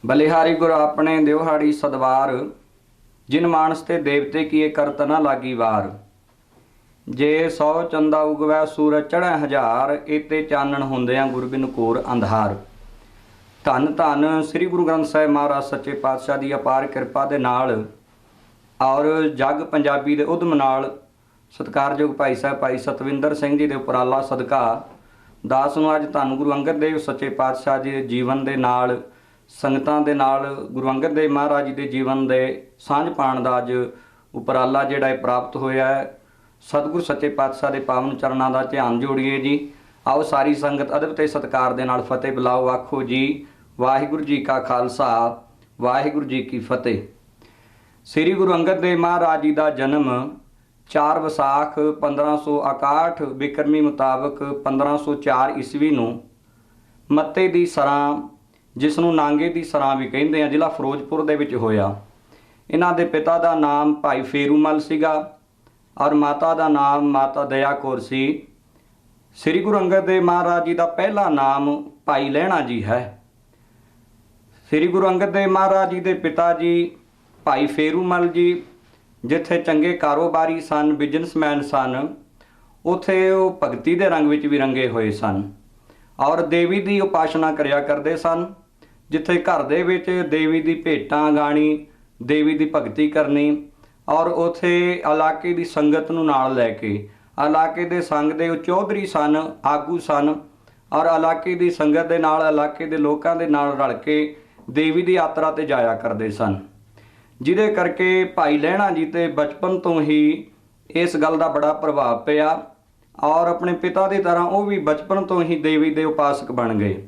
बलिहारी गुर अपने देवहाड़ी सदवार, जिन मानस ते देवते किए करत न लागी वार। जे 100 चंदा उगवै सूरज चढ़ै हजार, इते चानण हुंदियां गुरबिन घोर अंधार। धन धन श्री गुरु ग्रंथ साहिब महाराज सच्चे पातशाह की अपार किरपा दे नाल और जग पंजाबी दे उद्यम नाल सत्कारयोग भाई साहब भाई सतविंदर सिंह जी दे उपराला सदका दास नूं अज धन गुरु अंगद देव सच्चे पातशाह जी दे जीवन दे नाल संगतां दे नाल गुरु अंगद देव महाराज जी दे जीवन दे सांझ पाण दा अज उपराला जिहड़ा है प्राप्त होया है। सतगुरु सच्चे पातशाह दे पावन चरणां दा ध्यान जोड़िए जी। आओ सारी संगत अदब ते सत्कार दे नाल फतेह बुलाओ, आखो जी वाहिगुरू जी का खालसा वाहिगुरू जी की फतेह। श्री गुरु अंगद देव महाराज जी का जन्म 4 विसाख 1561 बिक्रमी मुताबक 1504 ईस्वी नूं मत्ते दी सरां, जिसनों नांगे दी सरां भी कहिंदे आ, जिला फिरोजपुर दे विच होया। इन्हां दे पिता का नाम भाई फेरूमल सीगा और माता का नाम माता दया कौर सी। श्री गुरु अंगद देव महाराज जी का पहला नाम भाई लहणा जी है। श्री गुरु अंगद देव महाराज जी के पिता जी भाई फेरूमल जी जिथे चंगे कारोबारी सन, बिजनसमैन सन, उथे वो भगती के रंग विच भी रंगे हुए सन और देवी की उपासना करया करते सन। जिथे घर दे विच देवी की भेटां गाणी, देवी की भगती करनी और उथे इलाके की संगत नूं नाल लैके, इलाके दे संग दे चौधरी सन, आगू सन और इलाके की संगत दे नाल इलाके के लोगों के नाल रल के देवी की यात्रा ते जाया करते सन। जिहदे करके भाई लहणा जी ते बचपन तो ही इस गल का बड़ा प्रभाव पिया और अपने पिता की तरह वो भी बचपन तो ही देवी के उपासक बन गए।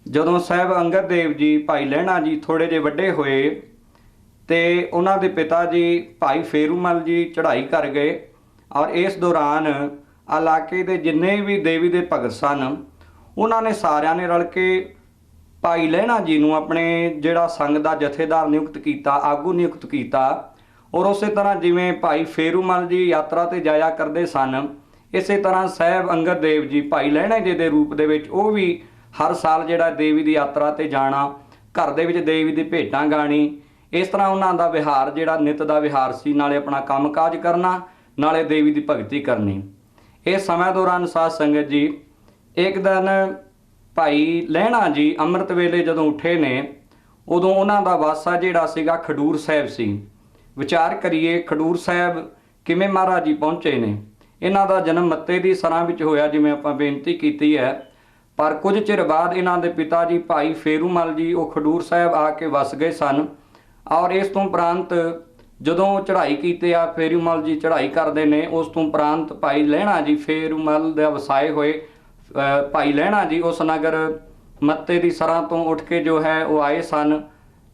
जदों साहब अंगद देव जी भाई लहणा जी थोड़े जे वड्डे होए तो उन्होंने पिता जी भाई फेरूमल जी चढ़ाई कर गए और इस दौरान इलाके के जिन्ने भी देवी के भगत सन उन्होंने सारिਆਂ ने रल के भाई लहणा जी नूं अपने जिहड़ा संघ का जथेदार नियुक्त किया, आगू नियुक्त किया और उस तरह जिमें भाई फेरूमल जी यात्रा ते जाया करते सन, इस तरह साहब अंगद देव जी भाई लहणा जी के रूप दे विच वो भी हर साल जिहड़ा देवी की यात्रा ते जाना, घर दे विच देवी की भेटां गाणी, इस तरह उन्हां दा विहार जिहड़ा नित दा विहार सी, नाले अपना काम काज करना, नाले देवी की भगती करनी। इस समय दौरान साध संगत जी एक दिन भाई लहणा जी अमृत वेले जदों उठे ने उदों उन्हां दा वासा जिहड़ा सीगा खडूर साहिब सी। विचार करिए खडूर साहिब किवें महाराज जी पहुंचे ने। इन्हां दा जन्म मत्ते दी सरां विच होया जिवें आपां बेनती कीती है, पर कुछ चिर बाद इन्हां दे पिता जी भाई फेरूमल जी वो खडूर साहिब आके वस गए सन और इस तो उपरंत जदों चढ़ाई कीते आ फेरूमल जी चढ़ाई करते हैं, उस तो उपरंत भाई लहणा जी फेरूमल दे वसाए हुए भाई लहणा जी उस नगर मत्ते की सरां तो उठ के जो है वो आए सन,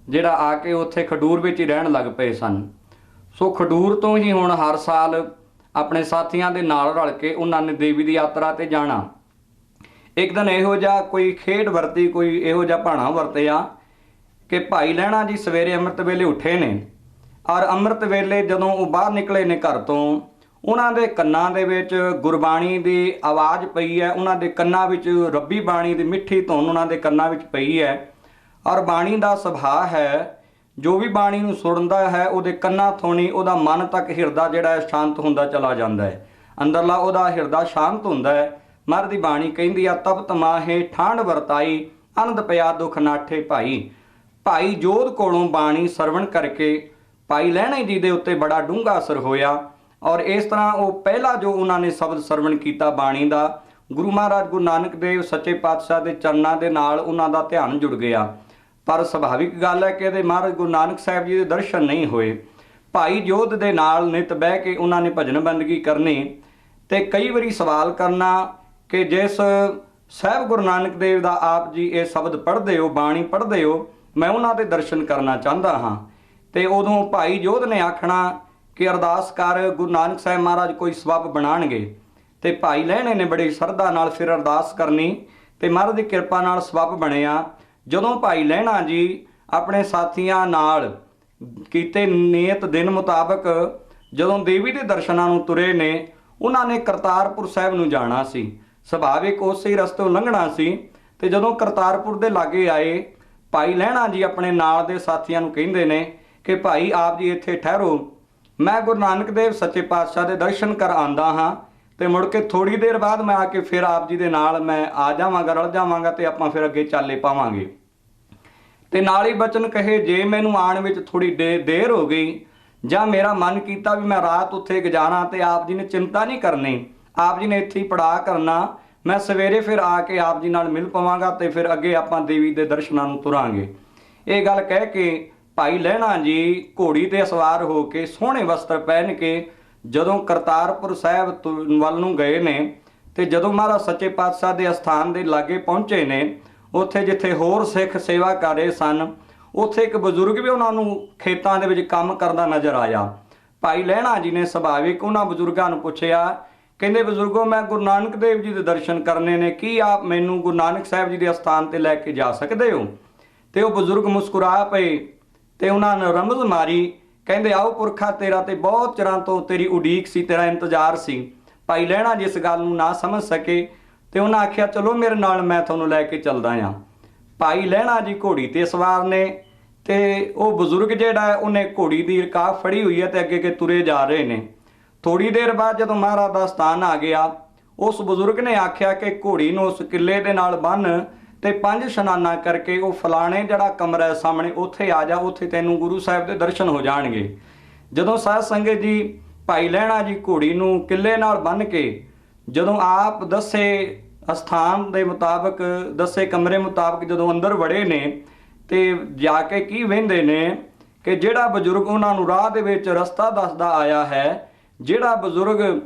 जिहड़ा आके उत्थे खडूर विच ही रहन लग पे सन। सो खडूर तो ही हुण हर साल अपने साथियों के नाल रल के उन्होंने देवी की यात्रा ते जाना। एक दिन इहो जिहा कोई खेड वरती, कोई इहो जिहा भाणा वरतिया कि भाई लहणा जी सवेरे अमृत वेले उठे ने और अमृत वेले जदों वो बाहर निकले ने घर तो उन्हां दे कन्नां दे विच गुरबाणी की आवाज़ पई है। उन्हां दे कन्नां विच रब्बी बाणी की मिठी धुन उन्हां दे कन्नां विच पई है और बाणी का सुभाव है, जो भी बाणी नूं सुणदा है उहदे कन्नां थोणी उहदा मन तक हिरदा जिहड़ा है शांत हुंदा चला जांदा है, अंदरला उहदा हिरदा शांत हुंदा है। महाराज दी बाणी कहिंदी आ तपत माहे ठांड वरताई, आनंद पिया दुख नाठे भाई। भाई जोध कोलों बाणी सरवण करके भाई लहणे जी दे उत्ते बड़ा डूंगा असर होया और इस तरह वो पहला जो उन्होंने शब्द सरवण किया बाणी का, गुरु महाराज गुरु नानक देव सच्चे पातशाह के चरणों के नाल उन्हां दा ध्यान जुड़ गया। पर सुभाविक गल है कि महाराज गुरु नानक साहब जी के दर्शन नहीं होए। भाई जोध के नाल नित बह के उन्होंने भजन बंदगी करनी ते कई बारी सवाल करना कि जिस साहब गुरु नानक देव का आप जी ये शब्द पढ़ते हो, बाणी पढ़ते हो, मैं उन्होंने दर्शन करना चाहता हाँ। तो उदों भाई जोध ने आखना कि अरदास कर गुरु नानक साहब महाराज कोई सबब बनाणगे। तो भाई लहणे ने बड़ी श्रद्धा नाल फिर अरदास करनी तो महाराज की किरपा नाल सबब बनिया। जदों भाई लहणा जी अपने साथियों नाल कीते नियत दिन मुताबक जदों देवी के दर्शनां नूं तुरे ने, उन्होंने करतारपुर साहिब नूं जाना सी। सुभाविक उस ही रस्तों लंघना सी। तो जदों करतारपुर के लागे आए ਭਾਈ ਲਹਿਣਾ ਜੀ ਆਪਣੇ ਨਾਲ ਦੇ ਸਾਥੀਆਂ ਨੂੰ ਕਹਿੰਦੇ ਨੇ ਕਿ ਭਾਈ ਆਪ ਜੀ ਇੱਥੇ ਠਹਿਰੋ, ਮੈਂ ਗੁਰੂ ਨਾਨਕ ਦੇਵ ਸੱਚੇ ਪਾਤਸ਼ਾਹ ਦੇ ਦਰਸ਼ਨ ਕਰ ਆਂਦਾ ਹਾਂ ਤੇ ਮੁੜ ਕੇ ਥੋੜੀ ਦੇਰ ਬਾਅਦ ਮੈਂ ਆ ਕੇ ਫਿਰ ਆਪ ਜੀ ਦੇ ਨਾਲ ਮੈਂ ਆ ਜਾਵਾਂਗਾ, ਰਲ ਜਾਵਾਂਗਾ ਤੇ ਆਪਾਂ ਫਿਰ ਅੱਗੇ ਚਾਲੇ ਪਾਵਾਂਗੇ। ਤੇ ਨਾਲ ਹੀ ਬਚਨ ਕਹੇ, ਜੇ ਮੈਨੂੰ ਆਉਣ ਵਿੱਚ ਥੋੜੀ ਦੇਰ ਹੋ ਗਈ ਜਾਂ ਮੇਰਾ ਮਨ ਕੀਤਾ ਵੀ ਮੈਂ ਰਾਤ ਉੱਥੇ ਗੁਜ਼ਾਰਾਂ ਤੇ ਆਪ ਜੀ ਨੇ ਚਿੰਤਾ ਨਹੀਂ ਕਰਨੀ, ਆਪ ਜੀ ਨੇ ਇੱਥੇ ਹੀ ਪੜਾ ਕਰਨਾ, ਮੈਂ ਸਵੇਰੇ ਫਿਰ ਆ ਕੇ ਆਪ ਜੀ ਨਾਲ ਮਿਲ ਪਵਾਂਗਾ ਤੇ ਫਿਰ ਅੱਗੇ ਆਪਾਂ ਦੇਵੀ ਦੇ ਦਰਸ਼ਨਾਂ ਨੂੰ ਤੁਰਾਂਗੇ। ਇਹ ਗੱਲ ਕਹਿ ਕੇ ਭਾਈ ਲਹਿਣਾ ਜੀ ਘੋੜੀ ਤੇ ਸਵਾਰ ਹੋ ਕੇ ਸੋਹਣੇ ਵਸਤਰ ਪਹਿਨ ਕੇ ਜਦੋਂ ਕਰਤਾਰਪੁਰ ਸਾਹਿਬ ਵੱਲ ਨੂੰ ਗਏ ਨੇ ਤੇ ਜਦੋਂ ਮਹਾਰਾਜ ਸੱਚੇ ਪਾਤਸ਼ਾਹ ਦੇ ਅਸਥਾਨ ਦੇ ਲਾਗੇ ਪਹੁੰਚੇ ਨੇ, ਉੱਥੇ ਜਿੱਥੇ ਹੋਰ ਸਿੱਖ ਸੇਵਾ ਕਰ ਰਹੇ ਸਨ, ਉੱਥੇ ਇੱਕ ਬਜ਼ੁਰਗ ਵੀ ਉਹਨਾਂ ਨੂੰ ਖੇਤਾਂ ਦੇ ਵਿੱਚ ਕੰਮ ਕਰਦਾ ਨਜ਼ਰ ਆਇਆ। ਭਾਈ ਲਹਿਣਾ ਜੀ ਨੇ ਸੁਭਾਵਿਕ ਉਹਨਾਂ ਬਜ਼ੁਰਗਾਂ ਨੂੰ ਪੁੱਛਿਆ, ਕਹਿੰਦੇ ਬਜ਼ੁਰਗੋ ਮੈਂ ਗੁਰੂ ਨਾਨਕ ਦੇਵ ਜੀ ਦੇ ਦਰਸ਼ਨ ਕਰਨੇ ਨੇ, ਕੀ ਆਪ ਮੈਨੂੰ ਗੁਰੂ ਨਾਨਕ ਸਾਹਿਬ ਜੀ ਦੇ ਅਸਥਾਨ ਤੇ ਲੈ ਕੇ ਜਾ ਸਕਦੇ ਹੋ? ਤੇ ਉਹ ਬਜ਼ੁਰਗ ਮੁਸਕਰਾ ਪਏ ਤੇ ਉਹਨਾਂ ਨੇ ਰਮਜ਼ ਮਾਰੀ, ਕਹਿੰਦੇ ਆਓ ਪੁਰਖਾ, ਤੇਰਾ ਤੇ ਬਹੁਤ ਚਿਰਾਂ ਤੋਂ ਤੇਰੀ ਉਡੀਕ ਸੀ, ਤੇਰਾ ਇੰਤਜ਼ਾਰ ਸੀ। ਭਾਈ ਲਹਿਣਾ ਜੀ ਇਸ ਗੱਲ ਨੂੰ ਨਾ ਸਮਝ ਸਕੇ ਤੇ ਉਹਨਾਂ ਆਖਿਆ ਚਲੋ ਮੇਰੇ ਨਾਲ, ਮੈਂ ਤੁਹਾਨੂੰ ਲੈ ਕੇ ਚੱਲਦਾ ਹਾਂ। ਭਾਈ ਲਹਿਣਾ ਜੀ ਘੋੜੀ ਤੇ ਸਵਾਰ ਨੇ ਤੇ ਉਹ ਬਜ਼ੁਰਗ ਜਿਹੜਾ ਉਹਨੇ ਘੋੜੀ ਦੀ ਰਕਾਬ ਫੜੀ ਹੋਈ ਹੈ ਤੇ ਅੱਗੇ ਅੱਗੇ ਤੁਰੇ ਜਾ ਰਹੇ ਨੇ। ਥੋੜੀ ਦੇਰ ਬਾਅਦ ਜਦੋਂ ਮਹਾਰਾਜ ਦਾ ਸਥਾਨ ਆ ਗਿਆ, ਉਸ ਬਜ਼ੁਰਗ ਨੇ ਆਖਿਆ ਕਿ ਘੋੜੀ ਨੂੰ ਉਸ ਕਿੱਲੇ ਦੇ ਨਾਲ ਬੰਨ੍ਹ ਤੇ 5 ਇਸ਼ਨਾਨਾਂ ਕਰਕੇ ਉਹ ਫਲਾਣੇ ਜਿਹੜਾ ਕਮਰਾ ਸਾਹਮਣੇ ਉੱਥੇ ਆ ਜਾ, ਉੱਥੇ ਤੈਨੂੰ ਗੁਰੂ ਸਾਹਿਬ ਦੇ ਦਰਸ਼ਨ ਹੋ ਜਾਣਗੇ। ਜਦੋਂ ਸਾਧ ਸੰਗਤ ਜੀ ਭਾਈ ਲਹਿਣਾ ਜੀ ਘੋੜੀ ਨੂੰ ਕਿੱਲੇ ਨਾਲ ਬੰਨ੍ਹ ਕੇ ਜਦੋਂ ਆਪ ਦੱਸੇ ਅਸਥਾਨ ਦੇ ਮੁਤਾਬਕ, ਦੱਸੇ ਕਮਰੇ ਮੁਤਾਬਕ ਜਦੋਂ ਅੰਦਰ ਵੜੇ ਨੇ ਤੇ ਜਾ ਕੇ ਕੀ ਵਹਿੰਦੇ ਨੇ ਕਿ ਜਿਹੜਾ ਬਜ਼ੁਰਗ ਉਹਨਾਂ ਨੂੰ ਰਾਹ ਦੇ ਵਿੱਚ ਰਸਤਾ ਦੱਸਦਾ ਆਇਆ ਹੈ, ਜਿਹੜਾ ਬਜ਼ੁਰਗ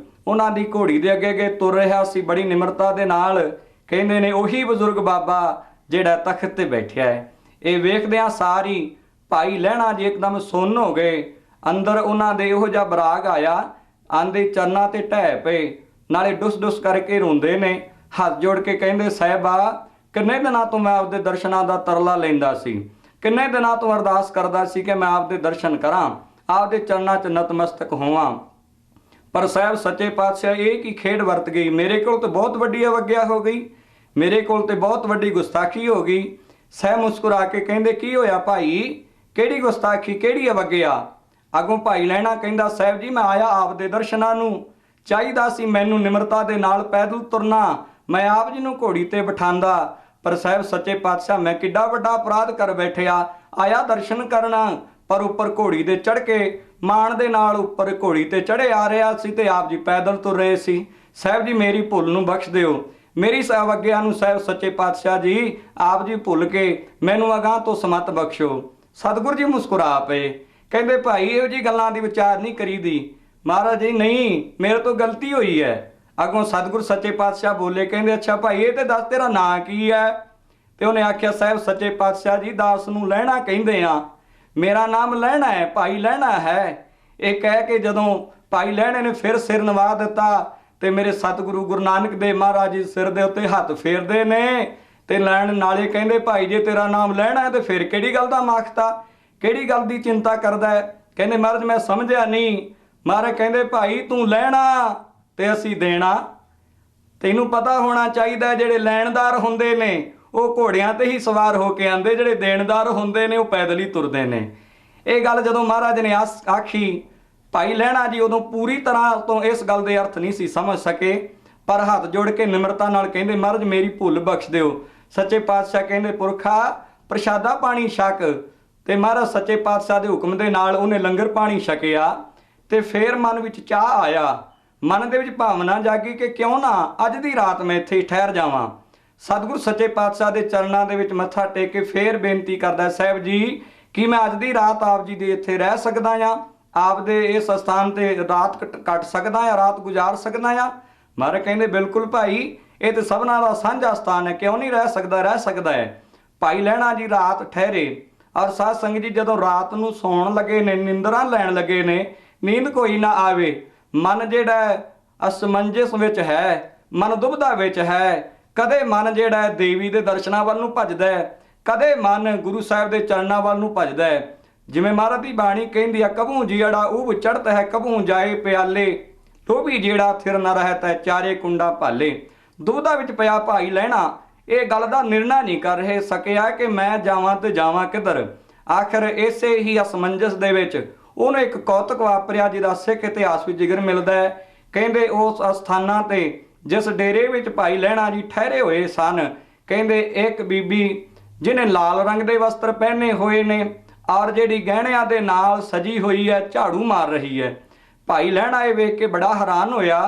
ਉਹਨਾਂ ਦੀ ਘੋੜੀ ਦੇ ਅੱਗੇ ਅੱਗੇ ਤੁਰ ਰਿਹਾ ਸੀ ਬੜੀ ਨਿਮਰਤਾ ਦੇ ਨਾਲ, ਕਹਿੰਦੇ ਨੇ ਉਹੀ ਬਜ਼ੁਰਗ ਬਾਬਾ ਜਿਹੜਾ ਤਖਤ ਤੇ ਬੈਠਿਆ ਹੈ। ਇਹ ਵੇਖਦਿਆਂ ਸਾਰੀ ਭਾਈ ਲਹਿਣਾ ਜੀ ਇੱਕਦਮ ਸੁੰਨ ਹੋ ਗਏ। ਅੰਦਰ ਉਹਨਾਂ ਦੇ ਇਹੋ ਜਿਹਾ ਬਰਾਗ ਆਇਆ, ਆਂਦੇ ਚਰਨਾਂ ਤੇ ਢਹਿ ਪਏ, ਨਾਲੇ ਡੁੱਸ ਡੁੱਸ ਕਰਕੇ ਰੋਂਦੇ ਨੇ, ਹੱਥ ਜੋੜ ਕੇ ਕਹਿੰਦੇ ਸਾਹਿਬਾ ਕਿੰਨੇ ਦਿਨਾਂ ਤੋਂ ਮੈਂ ਆਪਦੇ ਦਰਸ਼ਨਾਂ ਦਾ ਤਰਲਾ ਲੈਂਦਾ ਸੀ, ਕਿੰਨੇ ਦਿਨਾਂ ਤੋਂ ਅਰਦਾਸ ਕਰਦਾ ਸੀ ਕਿ ਮੈਂ ਆਪਦੇ ਦਰਸ਼ਨ ਕਰਾਂ, ਆਪਦੇ ਚਰਨਾਂ 'ਚ ਨਤਮਸਤਕ ਹੋਵਾਂ, ਪਰ ਸਾਹਿਬ ਸੱਚੇ ਪਾਤਸ਼ਾਹ ਇਹ ਕੀ ਖੇਡ ਵਰਤ ਗਈ, ਮੇਰੇ ਕੋਲ ਤਾਂ ਬਹੁਤ ਵੱਡੀ ਅਵੱਗਿਆ ਹੋ ਗਈ, ਮੇਰੇ ਕੋਲ ਤੇ ਬਹੁਤ ਵੱਡੀ ਗੁਸਤਾਖੀ ਹੋ ਗਈ। ਸਹਿ ਮੁਸਕਰਾ ਕੇ ਕਹਿੰਦੇ ਕੀ ਹੋਇਆ ਭਾਈ, ਕਿਹੜੀ ਗੁਸਤਾਖੀ, ਕਿਹੜੀ ਅਵੱਗਿਆ? ਅੱਗੋਂ ਭਾਈ ਲਹਿਣਾ ਕਹਿੰਦਾ ਸਾਹਿਬ ਜੀ ਮੈਂ ਆਇਆ ਆਪਦੇ ਦਰਸ਼ਨਾਂ ਨੂੰ, ਚਾਹੀਦਾ ਸੀ ਮੈਨੂੰ ਨਿਮਰਤਾ ਦੇ ਨਾਲ ਪੈਦਲ ਤੁਰਨਾ, ਮੈਂ ਆਪ ਜੀ ਨੂੰ ਘੋੜੀ ਤੇ ਬਿਠਾਉਂਦਾ, ਪਰ ਸਾਹਿਬ ਸੱਚੇ ਪਾਤਸ਼ਾਹ ਮੈਂ ਕਿੱਡਾ ਵੱਡਾ ਅਪਰਾਧ ਕਰ ਬੈਠਿਆ, ਆਇਆ ਦਰਸ਼ਨ ਕਰਨਾ, ਪਰ ਉੱਪਰ ਘੋੜੀ ਦੇ ਚੜ੍ਹ ਕੇ ਮਾਣ ਦੇ ਨਾਲ ਉੱਪਰ ਘੋੜੀ ਤੇ ਚੜ੍ਹੇ ਆ ਰਿਹਾ ਸੀ ਤੇ ਆਪ ਜੀ ਪੈਦਲ ਤੁਰ ਰਹੇ ਸੀ। ਸਾਹਿਬ ਜੀ ਮੇਰੀ ਭੁੱਲ ਨੂੰ ਬਖਸ਼ ਦਿਓ, ਮੇਰੀ ਅਵੱਗਿਆ ਨੂੰ ਸਾਹਿਬ ਸੱਚੇ ਪਾਤਸ਼ਾਹ ਜੀ ਆਪ ਜੀ ਭੁੱਲ ਕੇ ਮੈਨੂੰ ਅਗਾਂਹ ਤੋਂ ਸਮਤ ਬਖਸ਼ੋ। ਸਤਿਗੁਰੂ ਜੀ ਮੁਸਕਰਾ ਪਏ, ਕਹਿੰਦੇ ਭਾਈ ਇਹੋ ਜਿਹੀ ਗੱਲਾਂ ਦੀ ਵਿਚਾਰ ਨਹੀਂ ਕਰੀਦੀ। ਮਹਾਰਾਜ ਜੀ ਨਹੀਂ, ਮੇਰੇ ਤੋਂ ਗਲਤੀ ਹੋਈ ਹੈ। ਅੱਗੋਂ ਸਤਿਗੁਰੂ ਸੱਚੇ ਪਾਤਸ਼ਾਹ ਬੋਲੇ, ਕਹਿੰਦੇ ਅੱਛਾ ਭਾਈ ਇਹ ਤੇ ਦੱਸ ਤੇਰਾ ਨਾਂ ਕੀ ਹੈ? ਤੇ ਉਹਨੇ ਆਖਿਆ ਸਾਹਿਬ ਸੱਚੇ ਪਾਤਸ਼ਾਹ ਜੀ ਦਾਸ ਨੂੰ ਲਹਿਣਾ ਕਹਿੰਦੇ ਆ, ਮੇਰਾ ਨਾਮ ਲਹਿਣਾ ਹੈ, ਭਾਈ ਲਹਿਣਾ ਹੈ। ਇਹ ਕਹਿ ਕੇ ਜਦੋਂ ਭਾਈ ਲਹਿਣੇ ਨੇ ਫਿਰ ਸਿਰ ਨਵਾ ਦਿੱਤਾ ਤੇ ਮੇਰੇ ਸਤਿਗੁਰੂ ਗੁਰੂ ਨਾਨਕ ਦੇਵ ਮਹਾਰਾਜ ਜੀ ਸਿਰ ਦੇ ਉੱਤੇ ਹੱਥ ਫੇਰਦੇ ਨੇ ਤੇ ਲੈਣ ਨਾਲੇ ਕਹਿੰਦੇ ਭਾਈ ਜੇ ਤੇਰਾ ਨਾਮ ਲਹਿਣਾ ਹੈ ਤੇ ਫਿਰ ਕਿਹੜੀ ਗੱਲ ਦਾ ਮਾਖਤਾ, ਕਿਹੜੀ ਗੱਲ ਦੀ ਚਿੰਤਾ ਕਰਦਾ ਹੈ? ਕਹਿੰਦੇ ਮਹਾਰਾਜ ਮੈਂ ਸਮਝਿਆ ਨਹੀਂ। ਮਹਾਰਾਜ ਕਹਿੰਦੇ ਭਾਈ ਤੂੰ ਲੈਣਾ ਤੇ ਅਸੀਂ ਦੇਣਾ, ਤੈਨੂੰ ਪਤਾ ਹੋਣਾ ਚਾਹੀਦਾ ਜਿਹੜੇ ਲੈਣਦਾਰ ਹੁੰਦੇ ਨੇ ਉਹ ਘੋੜਿਆਂ ਤੇ ਹੀ ਸਵਾਰ ਹੋ ਕੇ ਆਉਂਦੇ, ਜਿਹੜੇ ਦੇਣਦਾਰ ਹੁੰਦੇ ਨੇ ਉਹ ਪੈਦਲ ਹੀ ਤੁਰਦੇ ਨੇ। ਇਹ ਗੱਲ ਜਦੋਂ ਮਹਾਰਾਜ ਨੇ ਆਖੀ, ਭਾਈ ਲਹਿਣਾ ਜੀ ਉਦੋਂ ਪੂਰੀ ਤਰ੍ਹਾਂ ਤੋਂ ਇਸ ਗੱਲ ਦੇ ਅਰਥ ਨਹੀਂ ਸੀ ਸਮਝ ਸਕੇ, ਪਰ ਹੱਥ ਜੋੜ ਕੇ ਨਿਮਰਤਾ ਨਾਲ ਕਹਿੰਦੇ ਮਹਾਰਾਜ ਮੇਰੀ ਭੁੱਲ ਬਖਸ਼ ਦਿਓ। ਸੱਚੇ ਪਾਤਸ਼ਾਹ ਕਹਿੰਦੇ ਪੁਰਖਾ ਪ੍ਰਸ਼ਾਦਾ ਪਾਣੀ ਛਕ, ਤੇ ਮਹਾਰਾਜ ਸੱਚੇ ਪਾਤਸ਼ਾਹ ਦੇ ਹੁਕਮ ਦੇ ਨਾਲ ਉਹਨੇ ਲੰਗਰ ਪਾਣੀ ਛਕਿਆ ਤੇ ਫੇਰ ਮਨ ਵਿੱਚ ਚਾਹ ਆਇਆ, ਮਨ ਦੇ ਵਿੱਚ ਭਾਵਨਾ ਜਾਗੀ ਕਿ ਕਿਉਂ ਨਾ ਅੱਜ ਦੀ ਰਾਤ ਮੈਂ ਇੱਥੇ ਠਹਿਰ ਜਾਵਾਂ। ਸਤਿਗੁਰੂ ਸੱਚੇ ਪਾਤਸ਼ਾਹ ਦੇ ਚਰਨਾਂ ਦੇ ਵਿੱਚ ਮੱਥਾ ਟੇਕ ਕੇ ਫੇਰ ਬੇਨਤੀ ਕਰਦਾ, ਸਾਹਿਬ ਜੀ ਕੀ ਮੈਂ ਅੱਜ ਦੀ ਰਾਤ ਆਪ ਜੀ ਦੇ ਇੱਥੇ ਰਹਿ ਸਕਦਾ ਹਾਂ, ਆਪ ਦੇ ਇਸ ਸਥਾਨ ਤੇ ਰਾਤ ਕੱਟ ਸਕਦਾ ਹਾਂ, ਰਾਤ ਗੁਜ਼ਾਰ ਸਕਦਾ ਹਾਂ? ਮਹਾਰਾਜ ਕਹਿੰਦੇ ਬਿਲਕੁਲ ਭਾਈ, ਇਹ ਤੇ ਸਭਨਾਂ ਦਾ ਸਾਂਝਾ ਸਥਾਨ ਹੈ, ਕਿਉਂ ਨਹੀਂ ਰਹਿ ਸਕਦਾ, ਰਹਿ ਸਕਦਾ ਹੈ। ਭਾਈ ਲਹਿਣਾ ਜੀ ਰਾਤ ਠਹਿਰੇ, ਔਰ ਸਾਧ ਸੰਗਤ ਜੀ ਜਦੋਂ ਰਾਤ ਨੂੰ ਸੌਣ ਲੱਗੇ ਨੇ, ਨਿੰਦਰਾਂ ਲੈਣ ਲੱਗੇ ਨੇ, ਨੀਂਦ ਕੋਈ ਨਾ ਆਵੇ, ਮਨ ਜਿਹੜਾ ਅਸਮੰਜਸ ਵਿੱਚ ਹੈ, ਮਨ ਦੁਬਦਾ ਵਿੱਚ ਹੈ, ਕਦੇ ਮਨ ਜਿਹੜਾ ਦੇਵੀ ਦੇ ਦਰਸ਼ਨਾਂ ਵੱਲ ਨੂੰ ਭੱਜਦਾ ਹੈ, ਕਦੇ ਮਨ ਗੁਰੂ ਸਾਹਿਬ ਦੇ ਚਰਨਾਂ ਵੱਲ ਨੂੰ ਭੱਜਦਾ ਹੈ। ਜਿਵੇਂ ਮਹਾਰਾਜ ਦੀ ਬਾਣੀ ਕਹਿੰਦੀ ਆ, ਕਭੂ ਜਿਹੜਾ ਉਹ ਚੜ੍ਹਤ ਹੈ, ਕਭੂ ਜਾਏ ਪਿਆਲੇ, ਲੋਭੀ ਜਿਹੜਾ ਥਿਰ ਨਾ ਰਹਿਤ ਹੈ, ਚਾਰੇ ਕੁੰਡਾ ਭਾਲੇ। ਦੁਬਦਾ ਵਿੱਚ ਪਿਆ ਭਾਈ ਲਹਿਣਾ ਇਹ ਗੱਲ ਦਾ ਨਿਰਣਾ ਨਹੀਂ ਕਰ ਰਹੇ ਸਕਿਆ ਕਿ ਮੈਂ ਜਾਵਾਂ ਤੇ ਜਾਵਾਂ ਕਿੱਧਰ। ਆਖਰ ਇਸੇ ਹੀ ਅਸਮੰਜਸ ਦੇ ਵਿੱਚ ਉਹਨੂੰ ਇੱਕ ਕੌਤਕ ਵਾਪਰਿਆ ਜਿਹਦਾ ਸਿੱਖ ਇਤਿਹਾਸ ਵਿੱਚ ਜ਼ਿਕਰ ਮਿਲਦਾ ਹੈ। ਕਹਿੰਦੇ ਉਸ ਅਸਥਾਨਾਂ ਤੇ ਜਿਸ ਡੇਰੇ ਵਿੱਚ ਭਾਈ ਲਹਿਣਾ ਜੀ ਠਹਿਰੇ ਹੋਏ ਸਨ, ਕਹਿੰਦੇ ਇੱਕ ਬੀਬੀ ਜਿਹਨੇ ਲਾਲ ਰੰਗ ਦੇ ਵਸਤਰ ਪਹਿਨੇ ਹੋਏ ਨੇ ਔਰ ਜਿਹੜੀ ਗਹਿਣਿਆਂ ਦੇ ਨਾਲ ਸਜੀ ਹੋਈ ਹੈ ਝਾੜੂ ਮਾਰ ਰਹੀ ਹੈ। ਭਾਈ ਲਹਿਣਾ ਇਹ ਵੇਖ ਕੇ ਬੜਾ ਹੈਰਾਨ ਹੋਇਆ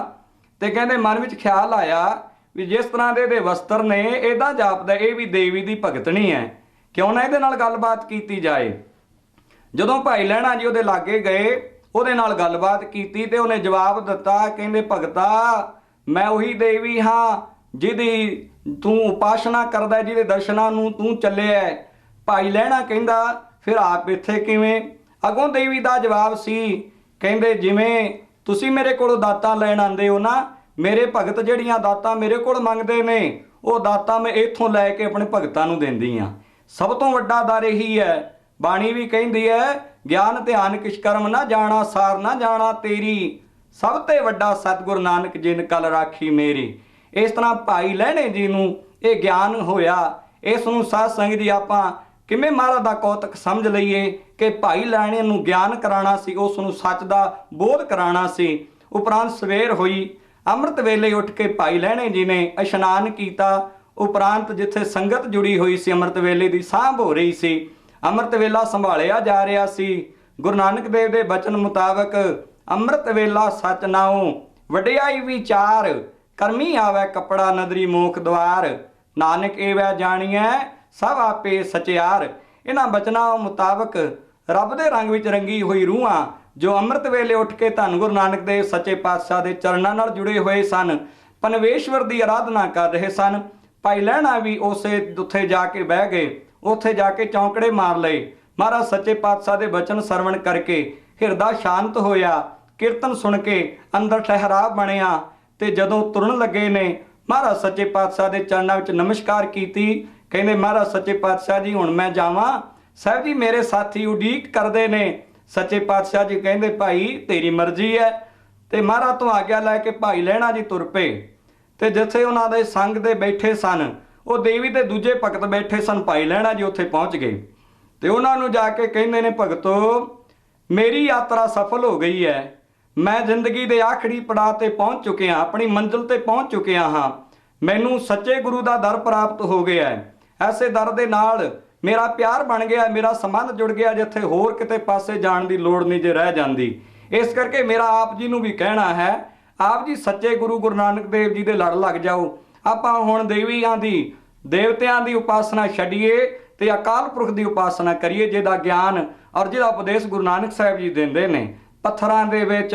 ਤੇ ਕਹਿੰਦੇ ਮਨ ਵਿੱਚ ਖਿਆਲ ਆਇਆ ਵੀ ਜਿਸ ਤਰ੍ਹਾਂ ਦੇ ਇਹਦੇ ਵਸਤਰ ਨੇ ਇਹਦਾ ਜਾਪਦਾ ਇਹ ਵੀ ਦੇਵੀ ਦੀ ਭਗਤਣੀ ਹੈ, ਕਿਉਂ ਨਾ ਇਹਦੇ ਨਾਲ ਗੱਲਬਾਤ ਕੀਤੀ ਜਾਏ। ਜਦੋਂ ਭਾਈ ਲਹਿਣਾ ਜੀ ਉਹਦੇ ਲਾਗੇ ਗਏ, ਉਹਦੇ ਨਾਲ ਗੱਲਬਾਤ ਕੀਤੀ ਤੇ ਉਹਨੇ ਜਵਾਬ ਦਿੱਤਾ, ਕਹਿੰਦੇ ਭਗਤਾ ਮੈਂ ਉਹੀ ਦੇਵੀ ਹਾਂ ਜਿਹਦੀ ਤੂੰ ਉਪਾਸਨਾ ਕਰਦਾ, ਜਿਹਦੇ ਦਰਸ਼ਨਾਂ ਨੂੰ ਤੂੰ ਚੱਲਿਆ। ਭਾਈ ਲਹਿਣਾ ਕਹਿੰਦਾ ਫਿਰ ਆਪ ਇੱਥੇ ਕਿਵੇਂ? ਅੱਗੋਂ ਦੇਵੀ ਦਾ ਜਵਾਬ ਸੀ, ਕਹਿੰਦੇ ਜਿਵੇਂ ਤੁਸੀਂ ਮੇਰੇ ਕੋਲੋਂ ਦਾਤਾਂ ਲੈਣ ਆਉਂਦੇ ਹੋ ਨਾ, ਮੇਰੇ ਭਗਤ ਜਿਹੜੀਆਂ ਦਾਤਾਂ ਮੇਰੇ ਕੋਲ ਮੰਗਦੇ ਨੇ ਉਹ ਦਾਤਾਂ ਮੈਂ ਇੱਥੋਂ ਲੈ ਕੇ ਆਪਣੇ ਭਗਤਾਂ ਨੂੰ ਦਿੰਦੀ ਹਾਂ। ਸਭ ਤੋਂ ਵੱਡਾ ਦਰ ਇਹੀ ਹੈ। ਬਾਣੀ ਵੀ ਕਹਿੰਦੀ ਹੈ ਗਿਆਨ ਧਿਆਨ ਕਿਛ ਕਰਮ ਨਾ ਜਾਣਾ, ਸਾਰ ਨਾ ਜਾਣਾ ਤੇਰੀ, ਸਭ ਤੇ ਵੱਡਾ ਸਤਿਗੁਰ ਨਾਨਕ ਜਿਨ ਕਲ ਰਾਖੀ ਮੇਰੀ। ਇਸ ਤਰ੍ਹਾਂ ਭਾਈ ਲਹਿਣੇ ਜੀ ਨੂੰ ਇਹ ਗਿਆਨ ਹੋਇਆ। ਇਸ ਨੂੰ ਸਾਧ ਸੰਗਤ ਜੀ ਆਪਾਂ ਕਿਵੇਂ ਮਹਾਰਾਜ ਦਾ ਕੌਤਕ ਸਮਝ ਲਈਏ ਕਿ ਭਾਈ ਲਹਿਣੇ ਨੂੰ ਗਿਆਨ ਕਰਾਉਣਾ ਸੀ, ਉਸ ਨੂੰ ਸੱਚ ਦਾ ਬੋਧ ਕਰਾਉਣਾ ਸੀ। ਉਪਰੰਤ ਸਵੇਰ ਹੋਈ, ਅੰਮ੍ਰਿਤ ਵੇਲੇ ਉੱਠ ਕੇ ਭਾਈ ਲਹਿਣੇ ਜੀ ਨੇ ਇਸ਼ਨਾਨ ਕੀਤਾ। ਉਪਰੰਤ ਜਿੱਥੇ ਸੰਗਤ ਜੁੜੀ ਹੋਈ ਸੀ ਅੰਮ੍ਰਿਤ ਵੇਲੇ ਦੀ ਸਾਂਭ ਹੋ ਰਹੀ ਸੀ, ਅੰਮ੍ਰਿਤ ਵੇਲਾ ਸੰਭਾਲਿਆ ਜਾ ਰਿਹਾ ਸੀ। ਗੁਰੂ ਨਾਨਕ ਦੇਵ ਦੇ ਬਚਨ ਮੁਤਾਬਕ ਅੰਮ੍ਰਿਤ ਵੇਲਾ ਸਚ ਨਾਉ, ਵਡਿਆਈ ਵਿਚਾਰ, ਕਰਮੀ ਆਵੈ ਕੱਪੜਾ ਨਦਰੀ ਮੋਖ ਦਵਾਰ, ਨਾਨਕ ਏਵੈ ਜਾਣੀਐ ਸਭ ਆਪੇ ਸਚਿਆਰ। ਇਹਨਾਂ ਬਚਨਾਂ ਮੁਤਾਬਕ ਰੱਬ ਦੇ ਰੰਗ ਵਿੱਚ ਰੰਗੀ ਹੋਈ ਰੂਹਾਂ ਜੋ ਅੰਮ੍ਰਿਤ ਵੇਲੇ ਉੱਠ ਕੇ ਧੰਨ ਗੁਰੂ ਨਾਨਕ ਦੇਵ ਸੱਚੇ ਪਾਤਸ਼ਾਹ ਦੇ ਚਰਨਾਂ ਨਾਲ ਜੁੜੇ ਹੋਏ ਸਨ, ਪਰਮੇਸ਼ਵਰ ਦੀ ਆਰਾਧਨਾ ਕਰ ਰਹੇ ਸਨ। ਭਾਈ ਲਹਿਣਾ ਵੀ ਉੱਥੇ ਜਾ ਕੇ ਬਹਿ ਗਏ, ਉੱਥੇ ਜਾ ਕੇ ਚੌਂਕੜੇ ਮਾਰ ਲਏ। ਮਹਾਰਾਜ ਸੱਚੇ ਪਾਤਸ਼ਾਹ ਦੇ ਬਚਨ ਸਰਵਣ ਕਰਕੇ ਹਿਰਦਾ ਸ਼ਾਂਤ ਹੋਇਆ। ਕੀਰਤਨ ਸੁਣ ਕੇ ਅੰਦਰ ਠਹਿਰਾਅ ਬਣਿਆ ਤੇ ਜਦੋਂ ਤੁਰਨ ਲੱਗੇ ਨੇ ਮਹਾਰਾਜ ਸੱਚੇ ਪਾਤਸ਼ਾਹ ਦੇ ਚਰਨਾਂ ਵਿੱਚ ਨਮਸਕਾਰ ਕੀਤੀ। ਕਹਿੰਦੇ ਮਹਾਰਾਜ ਸੱਚੇ ਪਾਤਸ਼ਾਹ ਜੀ ਹੁਣ ਮੈਂ ਜਾਵਾਂ, ਸਾਹਿਬ ਜੀ ਮੇਰੇ ਸਾਥੀ ਉਡੀਕ ਕਰਦੇ ਨੇ। ਸੱਚੇ ਪਾਤਸ਼ਾਹ ਜੀ ਕਹਿੰਦੇ ਭਾਈ ਤੇਰੀ ਮਰਜ਼ੀ ਹੈ। ਤੇ ਮਹਾਰਾਜ ਤੋਂ ਆਗਿਆ ਲੈ ਕੇ ਭਾਈ ਲਹਿਣਾ ਜੀ ਤੁਰ ਪਏ ਤੇ ਜਿੱਥੇ ਉਹਨਾਂ ਦੇ ਸੰਗ ਦੇ ਬੈਠੇ ਸਨ ਉਹ ਦੇਵੀ ਦੇ ਦੂਜੇ ਭਗਤ ਬੈਠੇ ਸਨ। ਭਾਈ ਲਹਿਣਾ ਜੀ ਉੱਥੇ ਪਹੁੰਚ ਗਏ ਤੇ ਉਹਨਾਂ ਨੂੰ ਜਾ ਕੇ ਕਹਿੰਦੇ ਨੇ ਭਗਤੋ ਮੇਰੀ ਯਾਤਰਾ ਸਫਲ ਹੋ ਗਈ ਹੈ, ਮੈਂ ਜ਼ਿੰਦਗੀ ਦੇ ਆਖਰੀ ਪੜਾਅ ਤੇ ਪਹੁੰਚ ਚੁੱਕਿਆ, ਆਪਣੀ ਮੰਜ਼ਿਲ ਤੇ ਪਹੁੰਚ ਚੁੱਕਿਆ ਹਾਂ। ਮੈਨੂੰ ਸੱਚੇ ਗੁਰੂ ਦਾ ਦਰ ਪ੍ਰਾਪਤ ਹੋ ਗਿਆ ਹੈ। ਐਸੇ ਦਰ ਦੇ ਨਾਲ ਮੇਰਾ ਪਿਆਰ ਬਣ ਗਿਆ, ਮੇਰਾ ਸੰਬੰਧ ਜੁੜ ਗਿਆ ਜਿੱਥੇ ਹੋਰ ਕਿਤੇ ਪਾਸੇ ਜਾਣ ਦੀ ਲੋੜ ਨਹੀਂ ਜੇ ਰਹਿ ਜਾਂਦੀ। ਇਸ ਕਰਕੇ ਮੇਰਾ ਆਪ ਜੀ ਨੂੰ ਵੀ ਕਹਿਣਾ ਹੈ, ਆਪ ਜੀ ਸੱਚੇ ਗੁਰੂ ਨਾਨਕ ਦੇਵ ਜੀ ਦੇ ਲੜ ਲੱਗ ਜਾਓ। ਆਪਾਂ ਹੁਣ ਦੇਵੀਆਂ ਦੀ ਦੇਵਤਿਆਂ ਦੀ ਉਪਾਸਨਾ ਛੱਡੀਏ ਤੇ ਅਕਾਲ ਪੁਰਖ ਦੀ ਉਪਾਸਨਾ ਕਰੀਏ, ਜਿਹਦਾ ਗਿਆਨ ਔਰ ਜਿਹਦਾ ਉਪਦੇਸ਼ ਗੁਰੂ ਨਾਨਕ ਸਾਹਿਬ ਜੀ ਦਿੰਦੇ ਨੇ। ਪੱਥਰਾਂ ਦੇ ਵਿੱਚ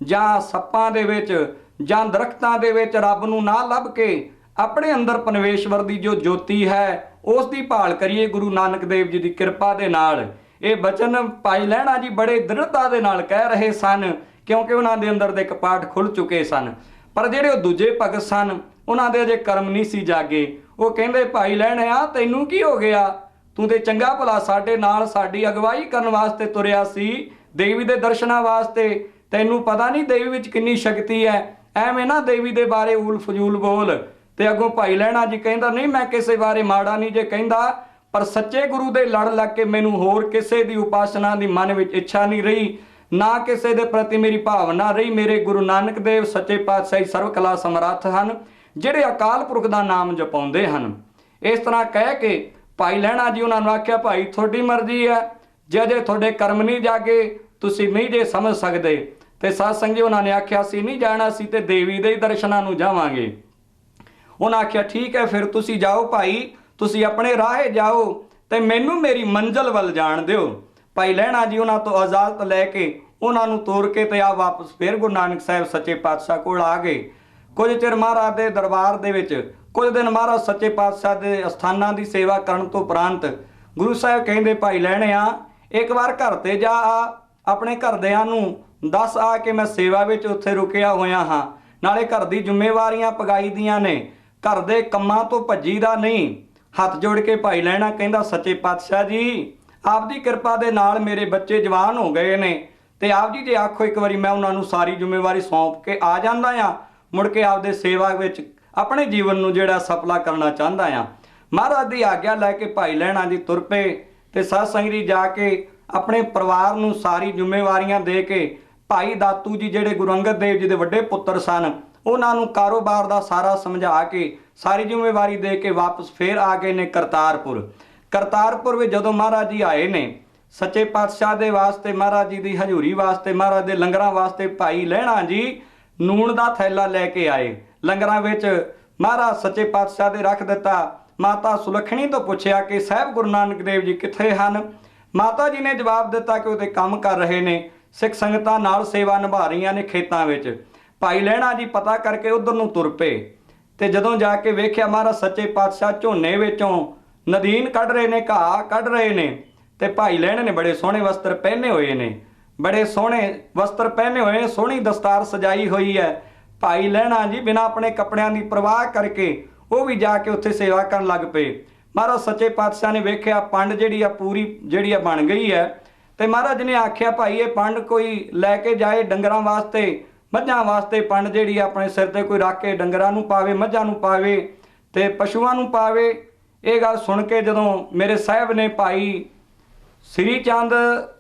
ਜਾਂ ਸੱਪਾਂ ਦੇ ਵਿੱਚ ਜਾਂ ਦਰਖਤਾਂ ਦੇ ਵਿੱਚ ਰੱਬ ਨੂੰ ਨਾ ਲੱਭ ਕੇ ਆਪਣੇ ਅੰਦਰ ਪਰਮੇਸ਼ਵਰ ਦੀ ਜੋ ਜੋਤੀ ਹੈ ਉਸ ਦੀ ਭਾਲ ਕਰੀਏ ਗੁਰੂ ਨਾਨਕ ਦੇਵ ਜੀ ਦੀ ਕਿਰਪਾ ਦੇ ਨਾਲ। ਇਹ ਬਚਨ ਭਾਈ ਲਹਿਣਾ ਜੀ ਬੜੇ ਦ੍ਰਿੜਤਾ ਦੇ ਨਾਲ ਕਹਿ ਰਹੇ ਸਨ ਕਿਉਂਕਿ ਉਹਨਾਂ ਦੇ ਅੰਦਰ ਦੇ ਕਪਾਟ ਖੁੱਲ ਚੁੱਕੇ ਸਨ। ਪਰ ਜਿਹੜੇ ਉਹ ਦੂਜੇ ਭਗਤ ਸਨ ਉਹਨਾਂ ਦੇ ਅਜੇ ਕਰਮ ਨਹੀਂ ਸੀ ਜਾਗੇ। ਉਹ ਕਹਿੰਦੇ ਭਾਈ ਲਹਿਣਿਆ ਤੈਨੂੰ ਕੀ ਹੋ ਗਿਆ? ਤੂੰ ਤੇ ਚੰਗਾ ਭਲਾ ਸਾਡੇ ਨਾਲ ਸਾਡੀ ਅਗਵਾਈ ਕਰਨ ਵਾਸਤੇ ਤੁਰਿਆ ਸੀ, ਦੇਵੀ ਦੇ ਦਰਸ਼ਨਾਂ ਵਾਸਤੇ। ਤੈਨੂੰ ਪਤਾ ਨਹੀਂ ਦੇਵੀ ਵਿੱਚ ਕਿੰਨੀ ਸ਼ਕਤੀ ਹੈ, ਐਵੇਂ ਨਾ ਦੇਵੀ ਦੇ ਬਾਰੇ ਊਲ ਫਜ਼ੂਲ ਬੋਲ। ਤੇ ਅੱਗੋਂ ਭਾਈ ਲਹਿਣਾ ਜੀ ਕਹਿੰਦਾ ਨਹੀਂ ਮੈਂ ਕਿਸੇ ਬਾਰੇ ਮਾੜਾ ਨਹੀਂ ਜੇ ਕਹਿੰਦਾ, ਪਰ ਸੱਚੇ ਗੁਰੂ ਦੇ ਲੜ ਲੱਗ ਕੇ ਮੈਨੂੰ ਹੋਰ ਕਿਸੇ ਦੀ ਉਪਾਸਨਾ ਦੀ ਮਨ ਵਿੱਚ ਇੱਛਾ ਨਹੀਂ ਰਹੀ, ਨਾ ਕਿਸੇ ਦੇ ਪ੍ਰਤੀ ਮੇਰੀ ਭਾਵਨਾ ਰਹੀ। ਮੇਰੇ ਗੁਰੂ ਨਾਨਕ ਦੇਵ ਸੱਚੇ ਪਾਤਸ਼ਾਹ ਸਰਵ ਕਲਾ ਸਮਰੱਥ ਹਨ, ਜਿਹੜੇ ਅਕਾਲ ਪੁਰਖ ਦਾ ਨਾਮ ਜਪਾਉਂਦੇ ਹਨ। ਇਸ ਤਰ੍ਹਾਂ ਕਹਿ ਕੇ ਭਾਈ ਲਹਿਣਾ ਜੀ ਉਹਨਾਂ ਨੂੰ ਆਖਿਆ ਭਾਈ ਤੁਹਾਡੀ ਮਰਜ਼ੀ ਹੈ, ਜੇ ਤੁਹਾਡੇ ਕਰਮ ਨਹੀਂ ਜਾਗੇ ਤੁਸੀਂ ਨਹੀਂ ਜੇ ਸਮਝ ਸਕਦੇ। ਤੇ ਸਾਧ ਸੰਗਤ ਜੀ ਉਹਨਾਂ ਨੇ ਆਖਿਆ ਸੀ ਨਹੀਂ ਜਾਣਾ ਸੀ ਤੇ ਦੇਵੀ ਦੇ ਦਰਸ਼ਨਾਂ ਨੂੰ ਜਾਵਾਂਗੇ। ਉਹਨਾਂ ਆਖਿਆ ਠੀਕ ਹੈ ਫਿਰ ਤੁਸੀਂ ਜਾਓ ਭਾਈ, ਤੁਸੀਂ ਆਪਣੇ ਰਾਹੇ ਜਾਓ ਤੇ ਮੈਨੂੰ ਮੇਰੀ ਮੰਜ਼ਿਲ ਵੱਲ ਜਾਣ ਦਿਓ। ਭਾਈ ਲਹਿਣਾ ਜੀ ਉਹਨਾਂ ਤੋਂ ਇਜਾਜ਼ਤ ਲੈ ਕੇ ਉਹਨਾਂ ਨੂੰ ਤੋਰ ਕੇ ਤੇ ਆ ਵਾਪਸ ਫਿਰ ਗੁਰੂ ਨਾਨਕ ਸਾਹਿਬ ਸੱਚੇ ਪਾਤਸ਼ਾਹ ਕੋਲ ਆ ਗਏ। ਕੁਝ ਚਿਰ ਮਹਾਰਾਜ ਦੇ ਦਰਬਾਰ ਦੇ ਵਿੱਚ ਕੁਝ ਦਿਨ ਮਹਾਰਾਜ ਸੱਚੇ ਪਾਤਸ਼ਾਹ ਦੇ ਅਸਥਾਨਾਂ ਦੀ ਸੇਵਾ ਕਰਨ ਤੋਂ ਉਪਰੰਤ ਗੁਰੂ ਸਾਹਿਬ ਕਹਿੰਦੇ ਭਾਈ ਲਹਿਣਿਆ ਇੱਕ ਵਾਰ ਘਰ ਤੇ ਜਾ ਆ, ਆਪਣੇ ਘਰਦਿਆਂ ਨੂੰ ਦੱਸ ਆ ਕਿ ਮੈਂ ਸੇਵਾ ਵਿੱਚ ਉੱਥੇ ਰੁਕਿਆ ਹੋਇਆ ਹਾਂ, ਨਾਲੇ ਘਰ ਦੀ ਜ਼ਿੰਮੇਵਾਰੀਆਂ ਪਗਾਈ ਦੀਆਂ ਨੇ, ਘਰ ਦੇ ਕੰਮਾਂ ਤੋਂ ਭੱਜੀ ਦਾ ਨਹੀਂ। ਹੱਥ ਜੋੜ ਕੇ ਭਾਈ ਲਹਿਣਾ ਕਹਿੰਦਾ ਸੱਚੇ ਪਾਤਸ਼ਾਹ ਜੀ ਆਪ ਦੀ ਕਿਰਪਾ ਦੇ ਨਾਲ ਮੇਰੇ ਬੱਚੇ ਜਵਾਨ ਹੋ ਗਏ ਨੇ ਤੇ ਆਪ ਜੀ ਜੇ ਆਖੋ ਇੱਕ ਵਾਰੀ ਮੈਂ ਉਹਨਾਂ ਨੂੰ ਸਾਰੀ ਜ਼ਿੰਮੇਵਾਰੀ ਸੌਂਪ ਕੇ ਆ ਜਾਂਦਾ ਆ, ਮੁੜ ਕੇ ਆਪਦੇ ਸੇਵਾ ਵਿੱਚ ਆਪਣੇ ਜੀਵਨ ਨੂੰ ਜਿਹੜਾ ਸਫਲਾ ਕਰਨਾ ਚਾਹੁੰਦਾ ਆ। ਮਹਾਰਾਜ ਦੀ ਆਗਿਆ ਲੈ ਕੇ ਭਾਈ ਲਹਿਣਾ ਜੀ ਤੁਰ ਪਏ ਤੇ ਸਾਧ ਸੰਗਤ ਜੀ ਜਾ ਕੇ ਆਪਣੇ ਪਰਿਵਾਰ ਨੂੰ ਸਾਰੀ ਜ਼ਿੰਮੇਵਾਰੀਆਂ ਦੇ ਕੇ ਭਾਈ ਦਾਤੂ ਜੀ ਜਿਹੜੇ ਗੁਰੂ ਅੰਗਦ ਦੇਵ ਜੀ ਦੇ ਵੱਡੇ ਪੁੱਤਰ ਸਨ, ਉਹਨਾਂ ਨੂੰ ਕਾਰੋਬਾਰ ਦਾ ਸਾਰਾ ਸਮਝਾ ਕੇ ਸਾਰੀ ਜ਼ਿੰਮੇਵਾਰੀ ਦੇ ਕੇ ਵਾਪਸ ਫੇਰ ਆ ਗਏ ਨੇ ਕਰਤਾਰਪੁਰ। ਕਰਤਾਰਪੁਰ ਵਿੱਚ ਜਦੋਂ ਮਹਾਰਾਜ ਜੀ ਆਏ ਨੇ, ਸੱਚੇ ਪਾਤਸ਼ਾਹ ਦੇ ਵਾਸਤੇ, ਮਹਾਰਾਜ ਜੀ ਦੀ ਹਜ਼ੂਰੀ ਵਾਸਤੇ, ਮਹਾਰਾਜ ਦੇ ਲੰਗਰਾਂ ਵਾਸਤੇ ਭਾਈ ਲਹਿਣਾ ਜੀ ਨੂਣ ਦਾ ਥੈਲਾ ਲੈ ਕੇ ਆਏ। ਲੰਗਰਾਂ ਵਿੱਚ ਮਹਾਰਾਜ ਸੱਚੇ ਪਾਤਸ਼ਾਹ ਦੇ ਰੱਖ ਦਿੱਤਾ। ਮਾਤਾ ਸੁਲੱਖਣੀ ਤੋਂ ਪੁੱਛਿਆ ਕਿ ਸਾਹਿਬ ਗੁਰੂ ਨਾਨਕ ਦੇਵ ਜੀ ਕਿੱਥੇ ਹਨ? ਮਾਤਾ ਜੀ ਨੇ ਜਵਾਬ ਦਿੱਤਾ ਕਿ ਉਹ ਤੇ ਕੰਮ ਕਰ ਰਹੇ ਨੇ, ਸਿੱਖ ਸੰਗਤਾਂ ਨਾਲ ਸੇਵਾ ਨਿਭਾ ਰਹੀਆਂ ਨੇ ਖੇਤਾਂ ਵਿੱਚ। ਭਾਈ ਲਹਿਣਾ ਜੀ ਪਤਾ ਕਰਕੇ ਉਧਰ ਨੂੰ ਤੁਰ ਪਏ ਤੇ ਜਦੋਂ ਜਾ ਕੇ ਵੇਖਿਆ ਮਹਾਰਾਜ ਸੱਚੇ ਪਾਤਸ਼ਾਹ ਝੋਨੇ ਵਿੱਚੋਂ ਨਦੀਨ ਕੱਢ ਰਹੇ ਨੇ, ਘਾਹ ਕੱਢ ਰਹੇ ਨੇ ਤੇ ਭਾਈ ਲਹਿਣੇ ਨੇ ਬੜੇ ਸੋਹਣੇ ਵਸਤਰ ਪਹਿਨੇ ਹੋਏ ਨੇ, ਬੜੇ ਸੋਹਣੇ ਵਸਤਰ ਪਹਿਨੇ ਹੋਏ ਨੇ, ਸੋਹਣੀ ਦਸਤਾਰ ਸਜਾਈ ਹੋਈ ਹੈ। ਭਾਈ ਲਹਿਣਾ ਜੀ ਬਿਨਾਂ ਆਪਣੇ ਕੱਪੜਿਆਂ ਦੀ ਪਰਵਾਹ ਕਰਕੇ ਉਹ ਵੀ ਜਾ ਕੇ ਉੱਥੇ ਸੇਵਾ ਕਰਨ ਲੱਗ ਪਏ। ਮਹਾਰਾਜ ਸੱਚੇ ਪਾਤਸ਼ਾਹ ਨੇ ਵੇਖਿਆ ਪੰਡ ਜਿਹੜੀ ਆ ਪੂਰੀ ਜਿਹੜੀ ਆ ਬਣ ਗਈ ਹੈ ਤੇ ਮਹਾਰਾਜ ਨੇ ਆਖਿਆ ਭਾਈ ਇਹ ਪੰਡ ਕੋਈ ਲੈ ਕੇ ਜਾਏ ਡੰਗਰਾਂ ਵਾਸਤੇ, ਮੱਝਾਂ ਵਾਸਤੇ ਪੰਡ ਜਿਹੜੀ ਆਪਣੇ ਸਿਰ ਤੇ ਕੋਈ ਰੱਖ ਕੇ ਡੰਗਰਾਂ ਨੂੰ ਪਾਵੇ, ਮੱਝਾਂ ਨੂੰ ਪਾਵੇ ਤੇ ਪਸ਼ੂਆਂ ਨੂੰ ਪਾਵੇ। ਇਹ ਗੱਲ ਸੁਣ ਕੇ ਜਦੋਂ ਮੇਰੇ ਸਾਹਿਬ ਨੇ ਭਾਈ ਸ੍ਰੀ ਚੰਦ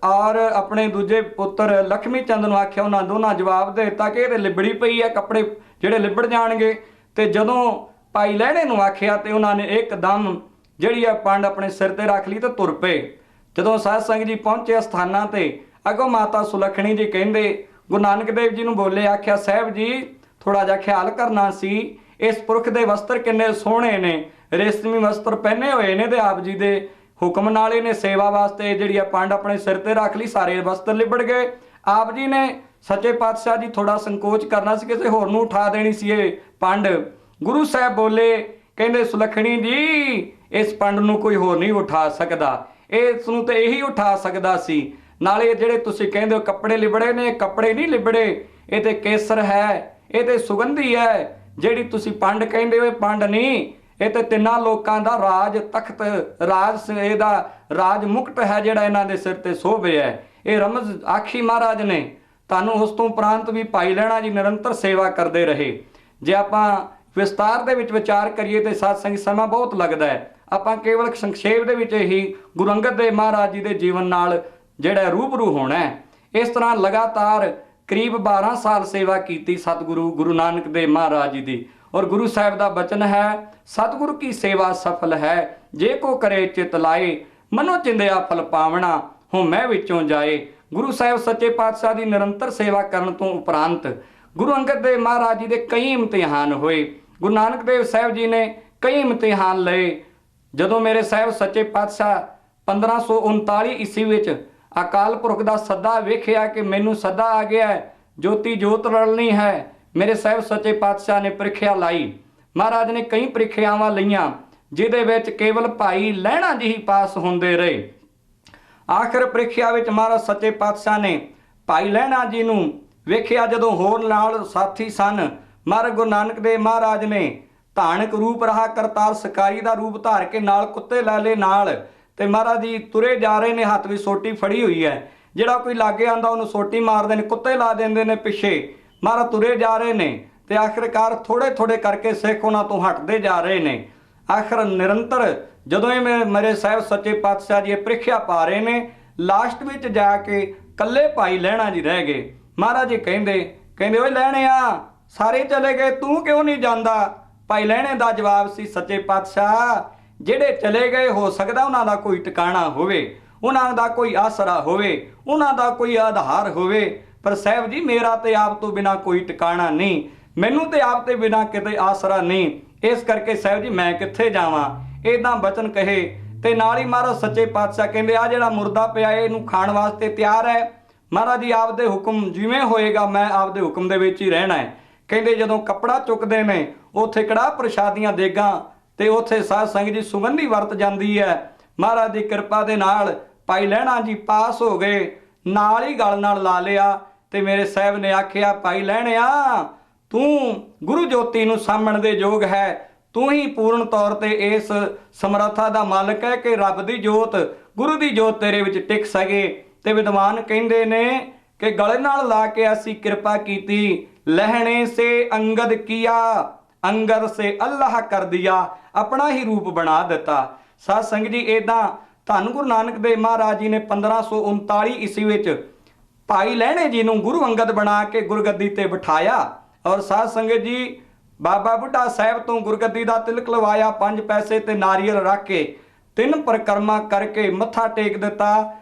ਔਰ ਆਪਣੇ ਦੂਜੇ ਪੁੱਤਰ ਲక్ష్ਮੀ ਚੰਦ ਨੂੰ ਆਖਿਆ, ਉਹਨਾਂ ਦੋਨਾਂ ਜਵਾਬ ਦੇ ਦਿੱਤਾ ਕਿ ਇਹ ਤੇ ਲਿਬੜੀ ਪਈ ਹੈ, ਕੱਪੜੇ ਜਿਹੜੇ ਲਿਬੜ ਜਾਣਗੇ। ਤੇ ਜਦੋਂ ਭਾਈ ਲਹਿਣੇ ਨੂੰ ਆਖਿਆ ਤੇ ਉਹਨਾਂ ਨੇ ਇੱਕਦਮ ਜਿਹੜੀ ਆ ਪੰਡ ਆਪਣੇ ਸਿਰ ਤੇ ਰੱਖ ਲਈ ਤੇ ਤੁਰ ਪਏ। ਜਦੋਂ ਸਾਧ ਸੰਗਤ ਜੀ ਪਹੁੰਚੇ ਸਥਾਨਾਂ ਤੇ, ਅੱਗੋਂ ਮਾਤਾ ਸੁਲੱਖਣੀ ਜੀ ਕਹਿੰਦੇ ਗੁਰੂ ਨਾਨਕ ਦੇਵ ਜੀ ਨੂੰ ਬੋਲੇ, ਆਖਿਆ ਸਾਹਿਬ ਜੀ ਥੋੜਾ ਜਿਹਾ ਖਿਆਲ ਕਰਨਾ ਸੀ, ਇਸ ਪੁਰਖ ਦੇ ਵਸਤਰ ਕਿੰਨੇ ਸੋਹਣੇ ਨੇ, ਰੇਸ਼ਮੀ ਵਸਤਰ ਪਹਿਨੇ ਹੋਏ ਨੇ ਤੇ ਆਪ ਜੀ ਦੇ ਹੁਕਮ ਨਾਲ ਇਹਨੇ ਸੇਵਾ ਵਾਸਤੇ ਜਿਹੜੀ ਆ ਪੰਡ ਆਪਣੇ ਸਿਰ ਤੇ ਰੱਖ ਲਈ, ਸਾਰੇ ਵਸਤਰ ਲਿਬੜ ਗਏ। ਆਪ ਜੀ ਨੇ ਸੱਚੇ ਪਾਤਸ਼ਾਹ ਜੀ ਥੋੜਾ ਸੰਕੋਚ ਕਰਨਾ ਸੀ, ਕਿਸੇ ਹੋਰ ਨੂੰ ਉਠਾ ਦੇਣੀ ਸੀ ਇਹ ਪੰਡ। ਗੁਰੂ ਸਾਹਿਬ ਬੋਲੇ, ਕਹਿੰਦੇ ਸੁਲੱਖਣੀ ਜੀ ਇਸ ਪੰਡ ਨੂੰ ਕੋਈ ਹੋਰ ਨਹੀਂ ਉਠਾ ਸਕਦਾ, ਇਸ ਨੂੰ ਤੇ ਇਹੀ ਉਠਾ ਸਕਦਾ ਸੀ। ਨਾਲੇ ਜਿਹੜੇ ਤੁਸੀਂ ਕਹਿੰਦੇ ਹੋ ਕੱਪੜੇ ਲਿਬੜੇ ਨੇ, ਕੱਪੜੇ ਨਹੀਂ ਲਿਬੜੇ, ਇਹ ਤੇ ਕੇਸਰ ਹੈ, ਇਹ ਤੇ ਸੁਗੰਧੀ ਹੈ। ਜਿਹੜੀ ਤੁਸੀਂ ਪੰਡ ਕਹਿੰਦੇ ਹੋ ਇਹ ਪੰਡ ਨਹੀਂ, ਇਹ ਤੇ ਤਿੰਨਾਂ ਲੋਕਾਂ ਦਾ ਰਾਜ ਤਖਤ, ਰਾਜ ਇਹਦਾ ਰਾਜ ਮੁਕਟ ਹੈ ਜਿਹੜਾ ਇਹਨਾਂ ਦੇ ਸਿਰ ਤੇ ਸੋਭੇ ਹੈ। ਇਹ ਰਮਜ਼ ਆਖੀ ਮਹਾਰਾਜ ਨੇ। ਤੁਹਾਨੂੰ ਉਸ ਤੋਂ ਉਪਰੰਤ ਵੀ ਭਾਈ ਲਹਿਣਾ ਜੀ ਨਿਰੰਤਰ ਸੇਵਾ ਕਰਦੇ ਰਹੇ। ਜੇ ਆਪਾਂ ਵਿਸਤਾਰ ਦੇ ਵਿੱਚ ਵਿਚਾਰ ਕਰੀਏ ਤੇ ਸਾਧ ਸੰਗਤ ਸਮਾਂ ਬਹੁਤ ਲੱਗਦਾ ਹੈ। ਆਪਾਂ ਕੇਵਲ ਸੰਖੇਪ ਦੇ ਵਿੱਚ ਹੀ ਗੁਰੂ ਅੰਗਦ ਦੇਵ ਮਹਾਰਾਜ ਜੀ ਦੇ ਜੀਵਨ ਨਾਲ ਜਿਹੜਾ ਰੂਬਰੂ ਹੋਣਾ ਹੈ। ਇਸ ਤਰ੍ਹਾਂ ਲਗਾਤਾਰ ਕਰੀਬ 12 ਸਾਲ ਸੇਵਾ ਕੀਤੀ ਸਤਿਗੁਰੂ ਗੁਰੂ ਨਾਨਕ ਦੇਵ ਮਹਾਰਾਜ ਜੀ ਦੀ। ਔਰ ਗੁਰੂ ਸਾਹਿਬ ਦਾ ਬਚਨ ਹੈ, ਸਤਿਗੁਰੂ ਕੀ ਸੇਵਾ ਸਫਲ ਹੈ, ਜੇ ਕੋ ਕਰੇ ਚਿਤ ਲਾਏ, ਮਨੋ ਚਿੰਦਿਆ ਫਲ ਪਾਵਣਾ, ਹਉਮੈ ਵਿੱਚੋਂ ਜਾਏ। ਗੁਰੂ ਸਾਹਿਬ ਸੱਚੇ ਪਾਤਸ਼ਾਹ ਦੀ ਨਿਰੰਤਰ ਸੇਵਾ ਕਰਨ ਤੋਂ ਉਪਰੰਤ ਗੁਰੂ ਅੰਗਦ ਦੇਵ ਮਹਾਰਾਜ ਜੀ ਦੇ ਕਈ ਇਮਤਿਹਾਨ ਹੋਏ। ਗੁਰੂ ਨਾਨਕ ਦੇਵ ਸਾਹਿਬ ਜੀ ਨੇ ਕਈ ਇਮਤਿਹਾਨ ਲਏ। ਜਦੋਂ ਮੇਰੇ ਸਾਹਿਬ ਸੱਚੇ ਪਾਤਸ਼ਾਹ 1539 ਈਸਵੀ ਵਿੱਚ ਅਕਾਲ ਪੁਰਖ ਦਾ ਸੱਦਾ ਵੇਖਿਆ ਕਿ ਮੈਨੂੰ ਸੱਦਾ ਆ ਗਿਆ ਹੈ, ਜੋਤੀ ਜੋਤ ਰਲਣੀ ਹੈ, ਮੇਰੇ ਸਾਹਿਬ ਸੱਚੇ ਪਾਤਸ਼ਾਹ ਨੇ ਪ੍ਰੀਖਿਆ ਲਾਈ। ਮਹਾਰਾਜ ਨੇ ਕਈ ਪ੍ਰੀਖਿਆਵਾਂ ਲਈਆਂ ਜਿਹਦੇ ਵਿੱਚ ਕੇਵਲ ਭਾਈ ਲਹਿਣਾ ਜੀ ਹੀ ਪਾਸ ਹੁੰਦੇ ਰਹੇ। ਆਖਿਰ ਪ੍ਰੀਖਿਆ ਵਿੱਚ ਮਹਾਰਾਜ ਸੱਚੇ ਪਾਤਸ਼ਾਹ ਨੇ ਭਾਈ ਲਹਿਣਾ ਜੀ ਨੂੰ ਵੇਖਿਆ। ਜਦੋਂ ਹੋਰ ਨਾਲ ਸਾਥੀ ਸਨ, ਮਹਾਰਾਜ ਗੁਰੂ ਨਾਨਕ ਦੇਵ ਮਹਾਰਾਜ ਨੇ ਧਾਨਕ ਰੂਪ ਰਹਾ ਕਰਤਾਰ ਸਕਾਰੀ ਦਾ ਰੂਪ ਧਾਰ ਕੇ ਨਾਲ ਕੁੱਤੇ ਲਾਲੇ ਨਾਲ ਤੇ ਮਹਾਰਾਜ ਜੀ ਤੁਰੇ ਜਾ ਰਹੇ ਨੇ, ਹੱਥ ਵਿੱਚ ਸੋਟੀ ਫੜੀ ਹੋਈ ਹੈ। ਜਿਹੜਾ ਕੋਈ ਲਾਗੇ ਆਂਦਾ ਉਹਨੂੰ ਸੋਟੀ ਮਾਰਦੇ ਨੇ, ਕੁੱਤੇ ਲਾ ਦਿੰਦੇ ਨੇ ਪਿੱਛੇ। ਮਹਾਰਾਜ ਤੁਰੇ ਜਾ ਰਹੇ ਨੇ ਤੇ ਆਖਿਰਕਾਰ ਥੋੜੇ ਥੋੜੇ ਕਰਕੇ ਸਿੱਖ ਉਹਨਾਂ ਤੋਂ ਹਟਦੇ ਜਾ ਰਹੇ ਨੇ। ਆਖਿਰ ਨਿਰੰਤਰ ਜਦੋਂ ਇਹ ਮੇਰੇ ਸਾਹਿਬ ਸੱਚੇ ਪਾਤਸ਼ਾਹ ਜੀ ਇਹ ਪ੍ਰੀਖਿਆ ਪਾ ਰਹੇ ਨੇ, ਲਾਸਟ ਵਿੱਚ ਜਾ ਕੇ ਇਕੱਲੇ ਭਾਈ ਲਹਿਣਾ ਜੀ ਰਹਿ ਗਏ। ਮਹਾਰਾਜ ਜੀ ਕਹਿੰਦੇ ਓਏ ਲਹਿਣਿਆ, ਸਾਰੇ ਚਲੇ ਗਏ, ਤੂੰ ਕਿਉਂ ਨਹੀਂ ਜਾਂਦਾ? ਭਾਈ ਲਹਿਣੇ ਦਾ ਜਵਾਬ ਸੀ, ਸੱਚੇ ਪਾਤਸ਼ਾਹ ਜਿਹੜੇ ਚਲੇ ਗਏ ਹੋ ਸਕਦਾ ਉਹਨਾਂ ਦਾ ਕੋਈ ਟਿਕਾਣਾ ਹੋਵੇ, ਉਹਨਾਂ ਦਾ ਕੋਈ ਆਸਰਾ ਹੋਵੇ, ਉਹਨਾਂ ਦਾ ਕੋਈ ਆਧਾਰ ਹੋਵੇ, ਪਰ ਸਾਹਿਬ ਜੀ ਮੇਰਾ ਤੇ ਆਪ ਤੋਂ ਬਿਨਾ ਕੋਈ ਟਿਕਾਣਾ ਨਹੀਂ, ਮੈਨੂੰ ਤੇ ਆਪ ਤੇ ਬਿਨਾ ਕਿਤੇ ਆਸਰਾ ਨਹੀਂ, ਇਸ ਕਰਕੇ ਸਾਹਿਬ ਜੀ ਮੈਂ ਕਿੱਥੇ ਜਾਵਾਂ? ਇਦਾਂ ਬਚਨ ਕਹੇ ਤੇ ਨਾਲ ਹੀ ਮਹਾਰਾਜ ਸੱਚੇ ਪਾਤਸ਼ਾਹ ਕਹਿੰਦੇ ਆ ਜਿਹੜਾ ਮੁਰਦਾ ਪਿਆ ਇਹਨੂੰ ਖਾਣ ਵਾਸਤੇ ਤਿਆਰ ਹੈ। ਮਹਾਰਾਜ ਜੀ ਆਪਦੇ ਹੁਕਮ ਜਿਵੇਂ ਹੋਏਗਾ ਮੈਂ ਆਪਦੇ ਹੁਕਮ ਦੇ ਵਿੱਚ ਹੀ ਰਹਿਣਾ ਹੈ। ਕਹਿੰਦੇ ਜਦੋਂ ਕੱਪੜਾ ਚੁੱਕਦੇ ਨੇ ਉੱਥੇ ਕੜਾਹ ਪ੍ਰਸ਼ਾਦੀਆਂ ਦੇਗਾਂ ਤੇ ਉੱਥੇ ਸਾਧ ਸੰਗਤ ਜੀ ਸੁਗੰਧੀ ਵਰਤ ਜਾਂਦੀ ਹੈ। ਮਹਾਰਾਜ ਦੀ ਕਿਰਪਾ ਦੇ ਨਾਲ ਭਾਈ ਲਹਿਣਾ ਜੀ ਪਾਸ ਹੋ ਗਏ, ਨਾਲ ਹੀ ਗਲ ਨਾਲ ਲਾ ਲਿਆ ਤੇ ਮੇਰੇ ਸਾਹਿਬ ਨੇ ਆਖਿਆ, ਭਾਈ ਲਹਿਣਿਆ ਤੂੰ ਗੁਰੂ ਜੋਤੀ ਨੂੰ ਸਾਂਭਣ ਦੇ ਯੋਗ ਹੈ, ਤੂੰ ਹੀ ਪੂਰਨ ਤੌਰ ਤੇ ਇਸ ਸਮਰੱਥਾ ਦਾ ਮਾਲਕ ਹੈ ਕਿ ਰੱਬ ਦੀ ਜੋਤ, ਗੁਰੂ ਦੀ ਜੋਤ ਤੇਰੇ ਵਿੱਚ ਟਿਕ ਸਕੇ। ਤੇ ਵਿਦਵਾਨ ਕਹਿੰਦੇ ਨੇ ਕਿ ਗਲੇ ਨਾਲ ਲਾ ਕੇ ਅਸੀਂ ਕਿਰਪਾ ਕੀਤੀ, ਲਹਿਣੇ ਸੇ ਅੰਗਦ ਕੀਆ अंगद से अल्लाह कर दिया, अपना ही रूप बना दिता। साध संगत जी इदां धन गुरु नानक देव महाराज जी ने 1539 ईस्वी विच भाई लहणे जी नूं गुरु अंगद बना के गुरगद्दी ते बिठाया। और साध संगत जी बाबा बुढ़ा साहब तो गुरगद्दी का तिलक लवाया, 5 पैसे ते नारियल रख के 3 परिक्रमा करके मत्था टेक दिता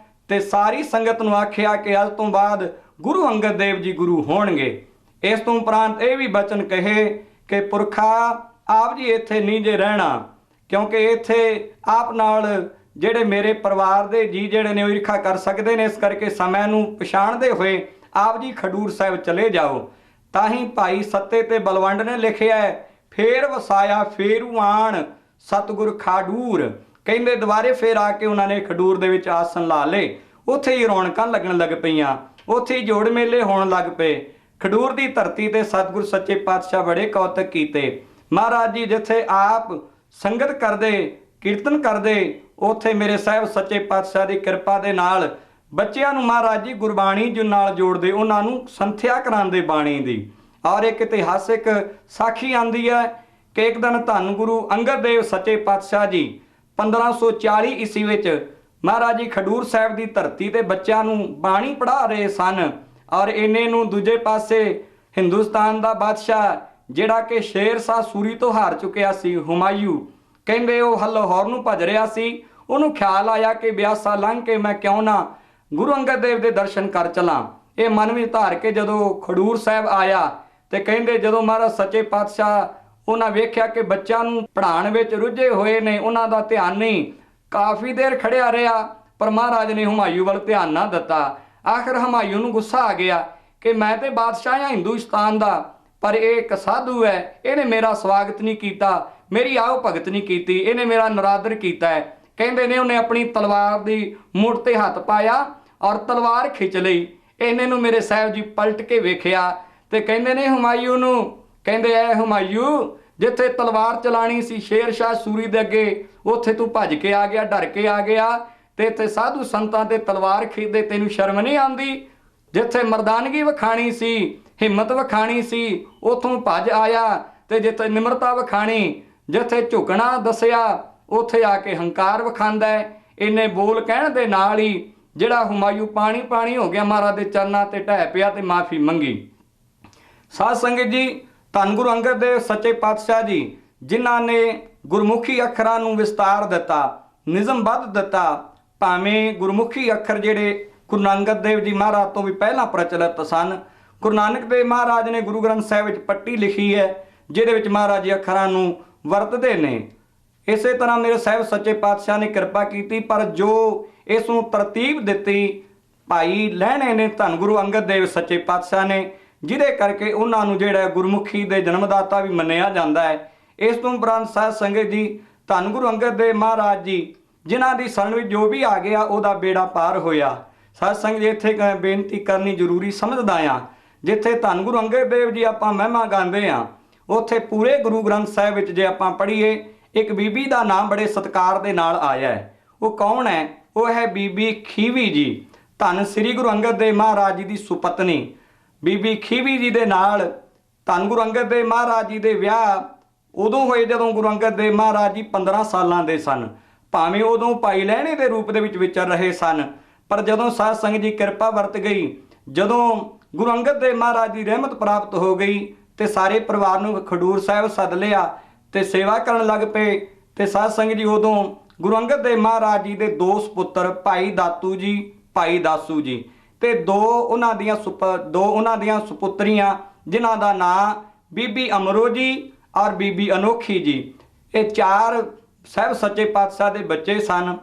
ते सारी संगत नूं आखिया कि अज तो बाद गुरु अंगद देव जी गुरु होणगे। इस तो उपरंत ये भी बचन कहे कि पुरखा आप जी इत्थे नहीं जे रहना, क्योंकि इत्थे आप नाल ਜਿਹੜੇ ਮੇਰੇ ਪਰਿਵਾਰ ਦੇ ਜੀ ਜਿਹੜੇ ਨੇ ਉਹ ਈਰਖਾ ਕਰ ਸਕਦੇ ਨੇ, ਇਸ ਕਰਕੇ ਸਮੇਂ ਨੂੰ ਪਛਾਣਦੇ ਹੋਏ ਆਪ ਜੀ ਖਡੂਰ ਸਾਹਿਬ ਚਲੇ ਜਾਓ। ਤਾਂ ਹੀ ਭਾਈ ਸੱਤੇ ਤੇ ਬਲਵੰਡ ਨੇ ਲਿਖਿਆ ਫੇਰ ਵਸਾਇਆ ਫੇਰੂ ਆਣ ਸਤਿਗੁਰ ਖਾਡੂਰ। ਕਹਿੰਦੇ ਦੁਬਾਰੇ ਫੇਰ ਆ ਕੇ ਉਹਨਾਂ ਨੇ ਖਡੂਰ ਦੇ ਵਿੱਚ ਆਸਣ ਲਾ ਲਏ। ਉੱਥੇ ਹੀ ਰੌਣਕਾਂ ਲੱਗਣ ਲੱਗ ਪਈਆਂ, ਉੱਥੇ ਹੀ ਜੋੜ ਮੇਲੇ ਹੋਣ ਲੱਗ ਪਏ। ਖਡੂਰ ਦੀ ਧਰਤੀ ਤੇ ਸਤਿਗੁਰ ਸੱਚੇ ਪਾਤਸ਼ਾਹ ਬੜੇ ਕੌਤਕ ਕੀਤੇ। ਮਹਾਰਾਜ ਜੀ ਜਿੱਥੇ ਆਪ ਸੰਗਤ ਕਰਦੇ ਕੀਰਤਨ ਕਰਦੇ ਉੱਥੇ ਮੇਰੇ ਸਾਹਿਬ ਸੱਚੇ ਪਾਤਸ਼ਾਹ ਦੀ ਕਿਰਪਾ ਦੇ ਨਾਲ ਬੱਚਿਆਂ ਨੂੰ ਮਹਾਰਾਜ ਜੀ ਗੁਰਬਾਣੀ ਜੀ ਨਾਲ ਜੋੜਦੇ, ਉਹਨਾਂ ਨੂੰ ਸੰਥਿਆ ਕਰਾਉਂਦੇ ਬਾਣੀ ਦੀ। ਔਰ ਇੱਕ ਇਤਿਹਾਸਿਕ ਸਾਖੀ ਆਂਦੀ ਹੈ ਕਿ ਇੱਕ ਦਿਨ ਧੰਨ ਗੁਰੂ ਅੰਗਦ ਦੇਵ ਸੱਚੇ ਪਾਤਸ਼ਾਹ ਜੀ 1540 ਈਸਵੀ ਵਿੱਚ ਮਹਾਰਾਜ ਜੀ ਖਡੂਰ ਸਾਹਿਬ ਦੀ ਧਰਤੀ ਤੇ ਬੱਚਿਆਂ ਨੂੰ ਬਾਣੀ ਪੜ੍ਹਾ ਰਹੇ ਸਨ। ਔਰ ਇੰਨੇ ਨੂੰ ਦੂਜੇ ਪਾਸੇ ਹਿੰਦੁਸਤਾਨ ਦਾ ਬਾਦਸ਼ਾਹ ਜਿਹੜਾ ਕਿ ਸ਼ੇਰ ਸ਼ਾਹ ਸੂਰੀ ਤੋਂ ਹਾਰ ਚੁੱਕਿਆ ਸੀ, ਹੁਮਾਯੂ, ਕਹਿੰਦੇ ਉਹ ਲਾਹੌਰ ਨੂੰ ਭੱਜ ਰਿਹਾ ਸੀ। ਉਹਨੂੰ ਖਿਆਲ ਆਇਆ ਕਿ ਬਿਆਸਾ ਲੰਘ ਕੇ ਮੈਂ ਕਿਉਂ ਨਾ ਗੁਰੂ ਅੰਗਦ ਦੇਵ ਦੇ ਦਰਸ਼ਨ ਕਰ ਚਲਾਂ। ਇਹ ਮਨ ਵਿੱਚ ਧਾਰ ਕੇ ਜਦੋਂ ਖਡੂਰ ਸਾਹਿਬ ਆਇਆ ਤੇ ਕਹਿੰਦੇ ਜਦੋਂ ਮਹਾਰਾਜ ਸੱਚੇ ਪਾਤਸ਼ਾਹ ਉਹਨਾਂ ਵੇਖਿਆ ਕਿ ਬੱਚਿਆਂ ਨੂੰ ਪੜ੍ਹਾਉਣ ਵਿੱਚ ਰੁੱਝੇ ਹੋਏ ਨੇ, ਉਹਨਾਂ ਦਾ ਧਿਆਨ ਨਹੀਂ, ਕਾਫੀ ਦੇਰ ਖੜਿਆ ਰਿਹਾ ਪਰ ਮਹਾਰਾਜ ਨੇ ਹੁਮਾਯੂ ਵੱਲ ਧਿਆਨ ਨਾ ਦਿੱਤਾ। ਆਖਰ ਹੁਮਾਯੂ ਨੂੰ ਗੁੱਸਾ ਆ ਗਿਆ ਕਿ ਮੈਂ ਤੇ ਬਾਦਸ਼ਾਹ ਹਾਂ ਹਿੰਦੁਸਤਾਨ ਦਾ, ਪਰ ਇਹ ਇੱਕ ਸਾਧੂ ਹੈ, ਇਹਨੇ ਮੇਰਾ ਸਵਾਗਤ ਨਹੀਂ ਕੀਤਾ, ਮੇਰੀ ਆਓ ਭਗਤ ਨਹੀਂ ਕੀਤੀ, ਇਹਨੇ ਮੇਰਾ ਨਰਾਦਰ ਕੀਤਾ ਹੈ। ਕਹਿੰਦੇ ਨੇ ਉਹਨੇ ਆਪਣੀ ਤਲਵਾਰ ਦੀ ਮੁੱਢ ਤੇ ਹੱਥ ਪਾਇਆ ਔਰ ਤਲਵਾਰ ਖਿੱਚ ਲਈ। ਇਹਨੇ ਨੂੰ ਮੇਰੇ ਸਾਹਿਬ ਜੀ ਪਲਟ ਕੇ ਵੇਖਿਆ ਤੇ ਕਹਿੰਦੇ ਨੇ ਹੁਮਾਯੂ ਨੂੰ, ਕਹਿੰਦੇ ਐ ਹੁਮਾਯੂ, ਜਿੱਥੇ ਤਲਵਾਰ ਚਲਾਣੀ ਸੀ ਸ਼ੇਰ ਸ਼ਾਹ ਸੂਰੀ ਦੇ ਅੱਗੇ, ਉੱਥੇ ਤੂੰ ਭੱਜ ਕੇ ਆ ਗਿਆ, ਡਰ ਕੇ ਆ ਗਿਆ ਤੇ ਇੱਥੇ ਸਾਧੂ ਸੰਤਾਂ ਤੇ ਤਲਵਾਰ ਖਿੱਚਦੇ ਤੈਨੂੰ ਸ਼ਰਮ ਨਹੀਂ ਆਉਂਦੀ? ਜਿੱਥੇ ਮਰਦਾਨਗੀ ਵਿਖਾਣੀ ਸੀ, ਹਿੰਮਤ ਵਿਖਾਣੀ ਸੀ, ਉੱਥੋਂ ਭੱਜ ਆਇਆ ਤੇ ਜਿੱਥੇ ਨਿਮਰਤਾ ਵਿਖਾਣੀ, ਜਿੱਥੇ ਝੁਕਣਾ ਦੱਸਿਆ, ਉੱਥੇ ਆ ਕੇ ਹੰਕਾਰ ਵਿਖਾਉਂਦਾ ਹੈ। ਇਹਨੇ ਬੋਲ ਕਹਿਣ ਦੇ ਨਾਲ ਹੀ ਜਿਹੜਾ ਹੁਮਾਯੂ ਪਾਣੀ ਪਾਣੀ ਹੋ ਗਿਆ, ਮਹਾਰਾਜ ਦੇ ਚਰਨਾਂ ਤੇ ਢਹਿ ਪਿਆ ਤੇ ਮਾਫੀ ਮੰਗੀ। ਸਾਧ ਸੰਗਤ ਜੀ ਧੰਨ ਗੁਰੂ ਅੰਗਦ ਦੇਵ ਸੱਚੇ ਪਾਤਸ਼ਾਹ ਜੀ ਜਿਨ੍ਹਾਂ ਨੇ ਗੁਰਮੁਖੀ ਅੱਖਰਾਂ ਨੂੰ ਵਿਸਤਾਰ ਦਿੱਤਾ, ਨਿਯਮਬੱਧ ਦਿੱਤਾ। ਭਾਵੇਂ ਗੁਰਮੁਖੀ ਅੱਖਰ ਜਿਹੜੇ ਗੁਰੂ ਅੰਗਦ ਦੇਵ ਜੀ ਮਹਾਰਾਜ ਤੋਂ ਵੀ ਪਹਿਲਾਂ ਪ੍ਰਚਲਿਤ ਸਨ। ਗੁਰੂ ਨਾਨਕ ਦੇਵ ਮਹਾਰਾਜ ਨੇ ਗੁਰੂ ਗ੍ਰੰਥ ਸਾਹਿਬ ਵਿੱਚ ਪੱਟੀ ਲਿਖੀ ਹੈ ਜਿਹਦੇ ਵਿੱਚ ਮਹਾਰਾਜ ਜੀ ਅੱਖਰਾਂ ਨੂੰ ਵਰਤਦੇ ਨੇ। ਇਸੇ ਤਰ੍ਹਾਂ ਮੇਰੇ ਸਾਹਿਬ ਸੱਚੇ ਪਾਤਸ਼ਾਹ ਨੇ ਕਿਰਪਾ ਕੀਤੀ, ਪਰ ਜੋ ਇਸ ਨੂੰ ਤਰਤੀਬ ਦਿੱਤੀ ਭਾਈ ਲਹਿਣੇ ਨੇ ਧੰਨ ਗੁਰੂ ਅੰਗਦ ਦੇਵ ਸੱਚੇ ਪਾਤਸ਼ਾਹ ਨੇ, ਜਿਹਦੇ ਕਰਕੇ ਉਹਨਾਂ ਨੂੰ ਜਿਹੜਾ ਗੁਰਮੁਖੀ ਦੇ ਜਨਮਦਾਤਾ ਵੀ ਮੰਨਿਆ ਜਾਂਦਾ ਹੈ। ਇਸ ਤੋਂ ਉਪਰੰਤ ਸਾਧ ਸੰਗਤ ਜੀ ਧੰਨ ਗੁਰੂ ਅੰਗਦ ਦੇਵ ਮਹਾਰਾਜ ਜੀ ਜਿਨ੍ਹਾਂ ਦੀ ਸ਼ਰਨ ਵਿੱਚ ਜੋ ਵੀ ਆ ਗਿਆ ਉਹਦਾ ਬੇੜਾ ਪਾਰ ਹੋਇਆ। ਸਾਧ ਸੰਗਤ ਜੀ ਇੱਥੇ ਬੇਨਤੀ ਕਰਨੀ ਜ਼ਰੂਰੀ ਸਮਝਦਾ ਹਾਂ, ਜਿੱਥੇ ਧੰਨ ਗੁਰੂ ਅੰਗਦ ਦੇਵ ਜੀ ਆਪਾਂ ਮਹਿਮਾ ਗਾਉਂਦੇ ਹਾਂ, ਉੱਥੇ ਪੂਰੇ ਗੁਰੂ ਗ੍ਰੰਥ ਸਾਹਿਬ ਵਿੱਚ ਜੇ ਆਪਾਂ ਪੜ੍ਹੀਏ ਇੱਕ ਬੀਬੀ ਦਾ ਨਾਮ ਬੜੇ ਸਤਿਕਾਰ ਦੇ ਨਾਲ ਆਇਆ ਹੈ। ਉਹ ਕੌਣ ਹੈ? ਉਹ ਹੈ ਬੀਬੀ ਖੀਵੀ ਜੀ, ਧੰਨ ਸ੍ਰੀ ਗੁਰੂ ਅੰਗਦ ਦੇਵ ਮਹਾਰਾਜ ਜੀ ਦੀ ਸੁਪਤਨੀ। ਬੀਬੀ ਖੀਵੀ ਜੀ ਦੇ ਨਾਲ ਧੰਨ ਗੁਰੂ ਅੰਗਦ ਦੇਵ ਮਹਾਰਾਜ ਜੀ ਦੇ ਵਿਆਹ ਉਦੋਂ ਹੋਏ ਜਦੋਂ ਗੁਰੂ ਅੰਗਦ ਦੇਵ ਮਹਾਰਾਜ ਜੀ 15 ਸਾਲਾਂ ਦੇ ਸਨ। ਭਾਵੇਂ ਉਦੋਂ ਭਾਈ ਲਹਿਣੇ ਦੇ ਰੂਪ ਦੇ ਵਿੱਚ ਵਿਚਰ ਰਹੇ ਸਨ, ਪਰ ਜਦੋਂ ਸਾਧ ਸੰਗਤ ਜੀ ਕਿਰਪਾ ਵਰਤ ਗਈ, ਜਦੋਂ ਗੁਰੂ ਅੰਗਦ ਦੇਵ ਮਹਾਰਾਜ ਦੀ ਰਹਿਮਤ ਪ੍ਰਾਪਤ ਹੋ ਗਈ ਤੇ ਸਾਰੇ ਪਰਿਵਾਰ ਨੂੰ ਖਡੂਰ ਸਾਹਿਬ ਸੱਦ ਲਿਆ ਤੇ ਸੇਵਾ ਕਰਨ ਲੱਗ ਪਏ। ਤੇ ਸਾਧ ਸੰਗਤ ਜੀ ਉਦੋਂ ਗੁਰੂ ਅੰਗਦ ਦੇਵ ਮਹਾਰਾਜ ਜੀ ਦੇ 2 ਸੁਪੁੱਤਰ ਭਾਈ ਦਾਤੂ ਜੀ, ਭਾਈ ਦਾਸੂ ਜੀ ਤੇ ਦੋ ਉਹਨਾਂ ਦੀਆਂ ਸੁਪੁੱਤਰੀਆਂ ਜਿਨ੍ਹਾਂ ਦਾ ਨਾਂ ਬੀਬੀ ਅਮਰੋ ਜੀ ਔਰ ਬੀਬੀ ਅਨੋਖੀ ਜੀ। ਇਹ 4 ਸਾਹਿਬ ਸੱਚੇ ਪਾਤਸ਼ਾਹ ਦੇ ਬੱਚੇ ਸਨ।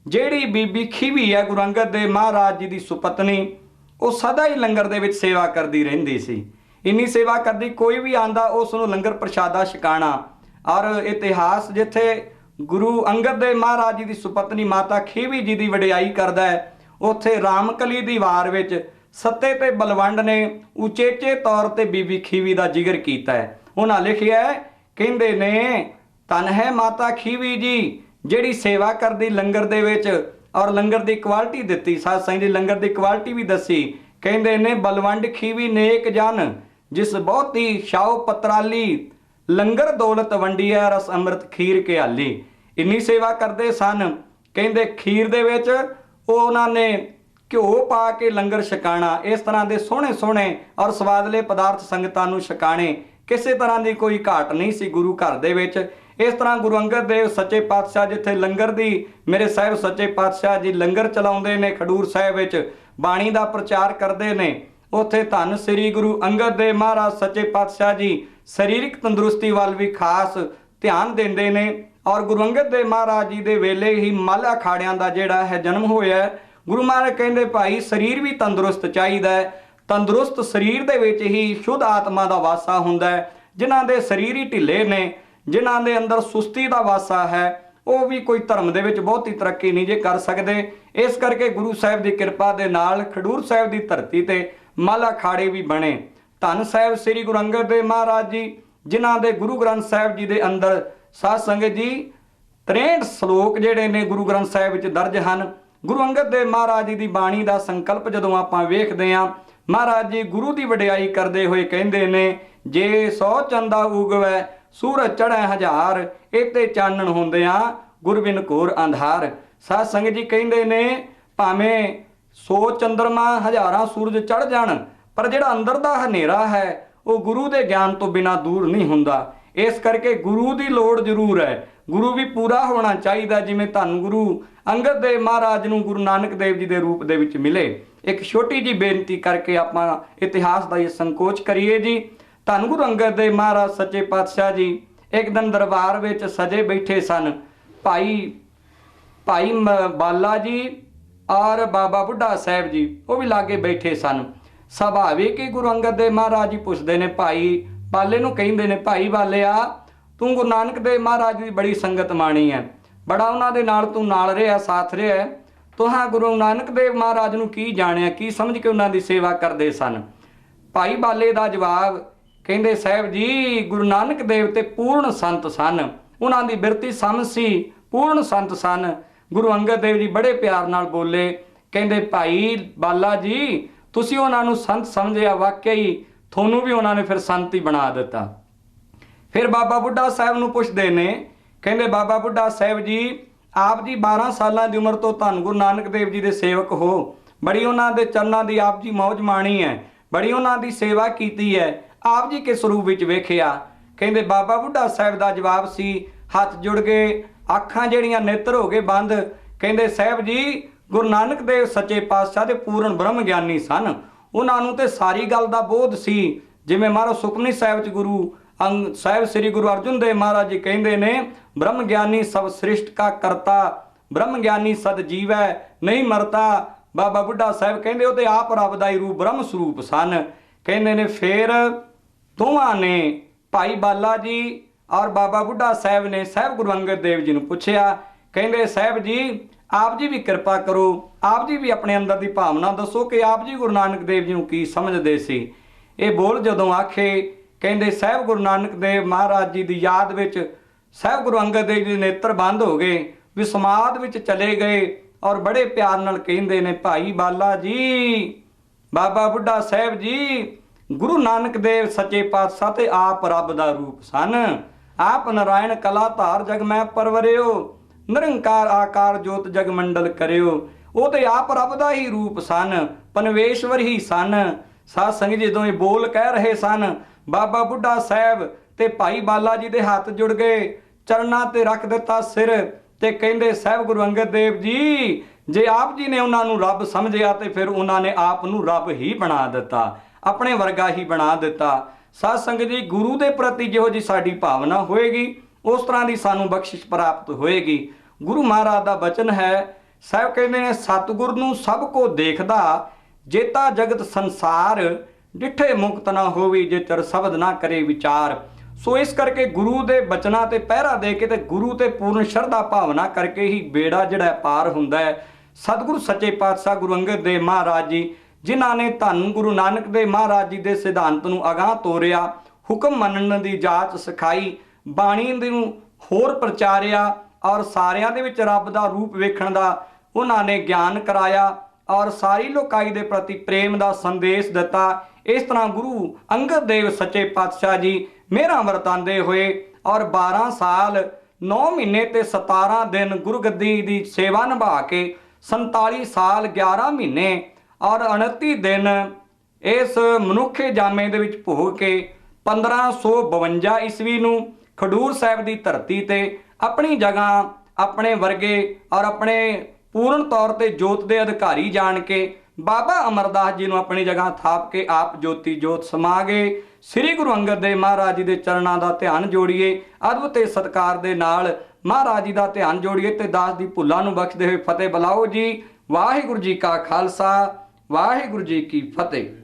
ਜਿਹੜੀ ਬੀਬੀ ਖੀਵੀ ਹੈ ਗੁਰੂ ਅੰਗਦ ਦੇਵ ਮਹਾਰਾਜ ਜੀ ਦੀ ਸੁਪਤਨੀ, ਉਹ ਸਦਾ ਹੀ ਲੰਗਰ ਦੇ ਵਿੱਚ ਸੇਵਾ ਕਰਦੀ ਰਹਿੰਦੀ ਸੀ। ਇੰਨੀ ਸੇਵਾ ਕਰਦੀ, ਕੋਈ ਵੀ ਆਂਦਾ ਉਸ ਨੂੰ ਲੰਗਰ ਪ੍ਰਸ਼ਾਦਾ ਛਕਾਣਾ। ਔਰ ਇਤਿਹਾਸ ਜਿੱਥੇ ਗੁਰੂ ਅੰਗਦ ਦੇਵ ਮਹਾਰਾਜ ਜੀ ਦੀ ਸੁਪਤਨੀ ਮਾਤਾ ਖੀਵੀ ਜੀ ਦੀ ਵਡਿਆਈ ਕਰਦਾ ਹੈ, ਉੱਥੇ ਰਾਮਕਲੀ ਦੀ ਵਾਰ ਵਿੱਚ ਸੱਤੇ ਤੇ ਬਲਵੰਡ ਨੇ ਉਚੇਚੇ ਤੌਰ ਤੇ ਬੀਬੀ ਖੀਵੀ ਦਾ ਜ਼ਿਕਰ ਕੀਤਾ ਹੈ। ਉਹਨਾਂ ਲਿਖਿਆ, ਕਹਿੰਦੇ ਨੇ ਧੰਨ ਹੈ ਮਾਤਾ ਖੀਵੀ ਜੀ ਜਿਹੜੀ ਸੇਵਾ ਕਰਦੀ ਲੰਗਰ ਦੇ ਵਿੱਚ ਔਰ ਲੰਗਰ ਦੀ ਕੁਆਲਿਟੀ ਦਿੱਤੀ। ਸਾਧ ਸੰਗਤ ਜੀ ਲੰਗਰ ਦੀ ਕੁਆਲਿਟੀ ਵੀ ਦੱਸੀ। ਕਹਿੰਦੇ ਨੇ ਬਲਵੰਡ ਖੀਵੀ ਨੇਕ ਜਨ ਜਿਸ ਬਹੁਤੀ ਸ਼ਾਉ ਪਤਰਾਲੀ लंगर दौलत वंडी है रस अमृत खीर घियाली। इन्नी सेवा करते सन। कहते खीर दे विच उन्होंने घ्यो पा के लंगर छकाना, इस तरह के सोहने सोहने और स्वादले पदार्थ संगतां नूं छकाने, किसी तरह की कोई घाट नहीं सी गुरु घर दे विच। इस तरह गुरु अंगद देव सच्चे पातशाह जिथे लंगर दी मेरे साहिब सच्चे पातशाह जी लंगर चलाउंदे ने, खडूर साहिब विच बाणी दा प्रचार करते ने, उत्थे धन श्री गुरु अंगद देव महाराज सच्चे पातशाह जी सरीरक तंदुरुस्ती वाल भी खास ध्यान देंदे ने। और गुरु अंगद देव महाराज जी दे वेले ही मल अखाड़ियां दा जिहड़ा है जन्म होया। गुरु महाराज कहंदे भाई शरीर भी तंदुरुस्त चाहिदा है, तंदुरुस्त शरीर दे विच ही शुद्ध आत्मा दा वासा हुंदा है। जिन्हां दे शरीर ही ढिले ने, जिन्हां दे अंदर सुस्ती दा वासा है, वो भी कोई धर्म दे विच बहुती तरक्की नहीं जे कर सकदे। इस करके गुरु साहिब की कृपा दे नाल खडूर साहिब की धरती ते मल अखाड़े भी बने। धन साहिब श्री गुरु अंगद देव महाराज जी जिन्हां दे गुरु ग्रंथ साहिब जी दे अंदर साध संगत जी 63 श्लोक जिहड़े ने गुरु ग्रंथ साहिब विच दर्ज हन। गुरु अंगद देव महाराज जी की बाणी का संकल्प जदों आपां वेखदे हां, महाराज जी गुरु की वडियाई करते हुए कहते ने, जे 100 चंदा उगवै सूरज चढ़ै हजार, इते चानण हुंदियां गुर बिन घोर अंधार। साध संगत जी कहते ने भावें 100 चंद्रमा हजारां सूरज चढ़ जाण, पर जिहड़ा अंदर दा हनेरा है वो गुरु के ज्ञान तो बिना दूर नहीं हुंदा। इस करके गुरु की लोड़ जरूर है, गुरु भी पूरा होना चाहिए। जिवें धन गुरु अंगद देव महाराज नूं गुरु नानक देव जी के रूप दे विच मिले। एक छोटी जी बेनती करके आपां इतिहास का ये संकोच करिए जी। धन गुरु अंगद देव महाराज सच्चे पातशाह जी एक दिन दरबार विच सजे बैठे सन। भाई बाला जी और बाबा बुढ़ा साहिब जी वो भी लागे बैठे सन। सुभाविक ही गुरु अंगद देव महाराज जी पुछदे ने, भाई बाले नूं कहिंदे ने, भाई बालिया तू गुरु नानक देव महाराज की बड़ी संगत माणी है, बड़ा उन्हां दे नाल तू नाल रहा साथ रहा, तुहां गुरु नानक देव महाराज नूं की जाणिया, की समझ के उन्हां दी सेवा करदे सन। भाई बाले दा जवाब कहंदे, साहिब जी गुरु नानक देव ते पूर्ण संत सन, उन्हां दी बिरती समझ सी, पूर्ण संत सन। गुरु अंगद देव जी बड़े प्यार नाल बोले, कहंदे भाई बाला जी तुसीं उन्हां नूं संत समझिया, वाकई थोनू भी उन्होंने फिर संत ही बना दिता। फिर बाबा बुढ़ा साहब नूं पुछदे ने, कहंदे बाबा बुढ़ा साहब जी आप जी 12 साल की उम्र तो धन गुरु नानक देव जी के सेवक हो, बड़ी उन्हां दे चरनां दी आप जी मौज माणी है, बड़ी उन्हां दी सेवा कीती है, आप जी किस रूप विच वेखिया? कहंदे बाबा बुढ़ा साहब का जवाब सी, हथ जुड़ गए, अखां जिहड़ियां नेत्र हो गए बंद। कहंदे साहब जी गुरु नानक देव सच्चे पातशाह दे पूर्ण ब्रह्म ज्ञानी सन, उन्होंने तो सारी गल का बोध सी। जिवें महाराज सुखमनी साहिब च गुरु साहिब श्री गुरु अर्जुन देव महाराज जी कहते ने, ब्रह्म ज्ञानी सब सृष्ट का करता, ब्रह्म ज्ञानी सद जीवै नहीं मरता। बाबा बुढ़ा साहब कहते वो तो आप रब दा ही रूप ब्रह्म स्वरूप सन। कहते ने फिर दोवां ने भाई बाला जी और बाबा बुढ़ा साहब ने साहब गुरु अंगद देव जी नूं पुछया, कहते साहब जी आप जी भी कृपा करो, आप जी भी अपने अंदर की भावना दसो कि आप जी गुरु नानक देव जी नूं की समझदे सी। ये बोल जदों आखे, कहते साहब गुरु नानक देव महाराज जी की याद विच साहब गुरु अंगद देव जी नेत्र बंद हो गए, भी समाध विच चले गए और बड़े प्यार नाल कहंदे ने, भाई बाला जी बाबा बुढ़ा साहब जी गुरु नानक देव सच्चे पातशाह ते आप रब दा रूप सन, आप नारायण कला धार जग मैं परवरियो, निरंकार आकार जोत जग मंडल करियो। वो तो आप रब दा ही रूप सन, पनवेश्वर ही सन। साध संगत जी जदों ये बोल कह रहे सन, बाबा बुढ़ा साहब ते भाई बाला जी दे हाथ जुड़ गए, चरना ते रख दिता सिर ते कहंदे साहब गुरु अंगद देव जी जे आप जी ने उन्होंने रब समझिया तो फिर उन्होंने आप नूं रब ही बना दिता, अपने वर्गा ही बना दिता। साध संगत जी गुरु के प्रति जिहो जी साडी भावना होएगी उस तरह की सानू बख्शिश प्राप्त होएगी। गुरु महाराज का वचन है, साहब कहते हैं सतगुर नूं सब को देखदा, जेता जगत संसार डिठे मुक्त ना होवी, जे चर शब्द ना करे विचार। सो इस करके गुरु के बचना ते पहरा दे के ते गुरु ते पूर्ण श्रद्धा भावना करके ही बेड़ा जिहड़ा पार हुंदा है। सतगुरु सच्चे पातशाह गुरु अंगद देव महाराज जी जिन्हां ने धन गुरु नानक देव महाराज जी के सिद्धांत नूं अगाह तोरिया, हुक्म मनण दी जाच सिखाई, बाणी नूं होर प्रचारिया और सारियां दे विच रब दा रूप वेखण दा उन्हां ने ज्ञान कराया और सारी लोकाई दे प्रति प्रेम दा संदेश दिता। इस तरह गुरु अंगद देव सच्चे पातशाह जी ਮੇਰਾ ਵਰਤਾਂਦੇ ਹੋਏ ਔਰ 12 ਸਾਲ 9 ਮਹੀਨੇ ਤੇ 17 ਦਿਨ ਗੁਰਗੱਦੀ ਦੀ ਸੇਵਾ ਨਿਭਾ ਕੇ 47 ਸਾਲ 11 ਮਹੀਨੇ ਔਰ 29 ਦਿਨ ਇਸ ਮਨੁੱਖੇ ਜਾਮੇ ਦੇ ਵਿੱਚ ਭੋਗ ਕੇ 1552 ਈਸਵੀ ਨੂੰ ਖਡੂਰ ਸਾਹਿਬ ਦੀ ਧਰਤੀ ਤੇ ਆਪਣੀ ਜਗ੍ਹਾ ਆਪਣੇ ਵਰਗੇ ਔਰ ਆਪਣੇ ਪੂਰਨ ਤੌਰ ਤੇ ਜੋਤ ਦੇ ਅਧਿਕਾਰੀ ਜਾਣ ਕੇ ਬਾਬਾ ਅਮਰਦਾਸ ਜੀ ਨੂੰ ਆਪਣੀ ਜਗ੍ਹਾ ਥਾਪ ਕੇ ਆਪ ਜੋਤੀ ਜੋਤ ਸਮਾ ਗਏ। ਸ੍ਰੀ ਗੁਰੂ ਅੰਗਦ ਦੇਵ ਮਹਾਰਾਜ ਜੀ ਦੇ ਚਰਨਾਂ ਦਾ ਧਿਆਨ ਜੋੜੀਏ, ਅਦਬ ਤੇ ਸਤਿਕਾਰ ਦੇ ਨਾਲ ਮਹਾਰਾਜ ਜੀ ਦਾ ਧਿਆਨ ਜੋੜੀਏ ਤੇ ਦਾਸ ਦੀ ਭੁੱਲਾਂ ਨੂੰ ਬਖਸ਼ਦੇ ਹੋਏ ਫਤਿਹ ਬੁਲਾਓ ਜੀ। ਵਾਹਿਗੁਰੂ ਜੀ ਕਾ ਖਾਲਸਾ, ਵਾਹਿਗੁਰੂ ਜੀ ਕੀ ਫਤਿਹ।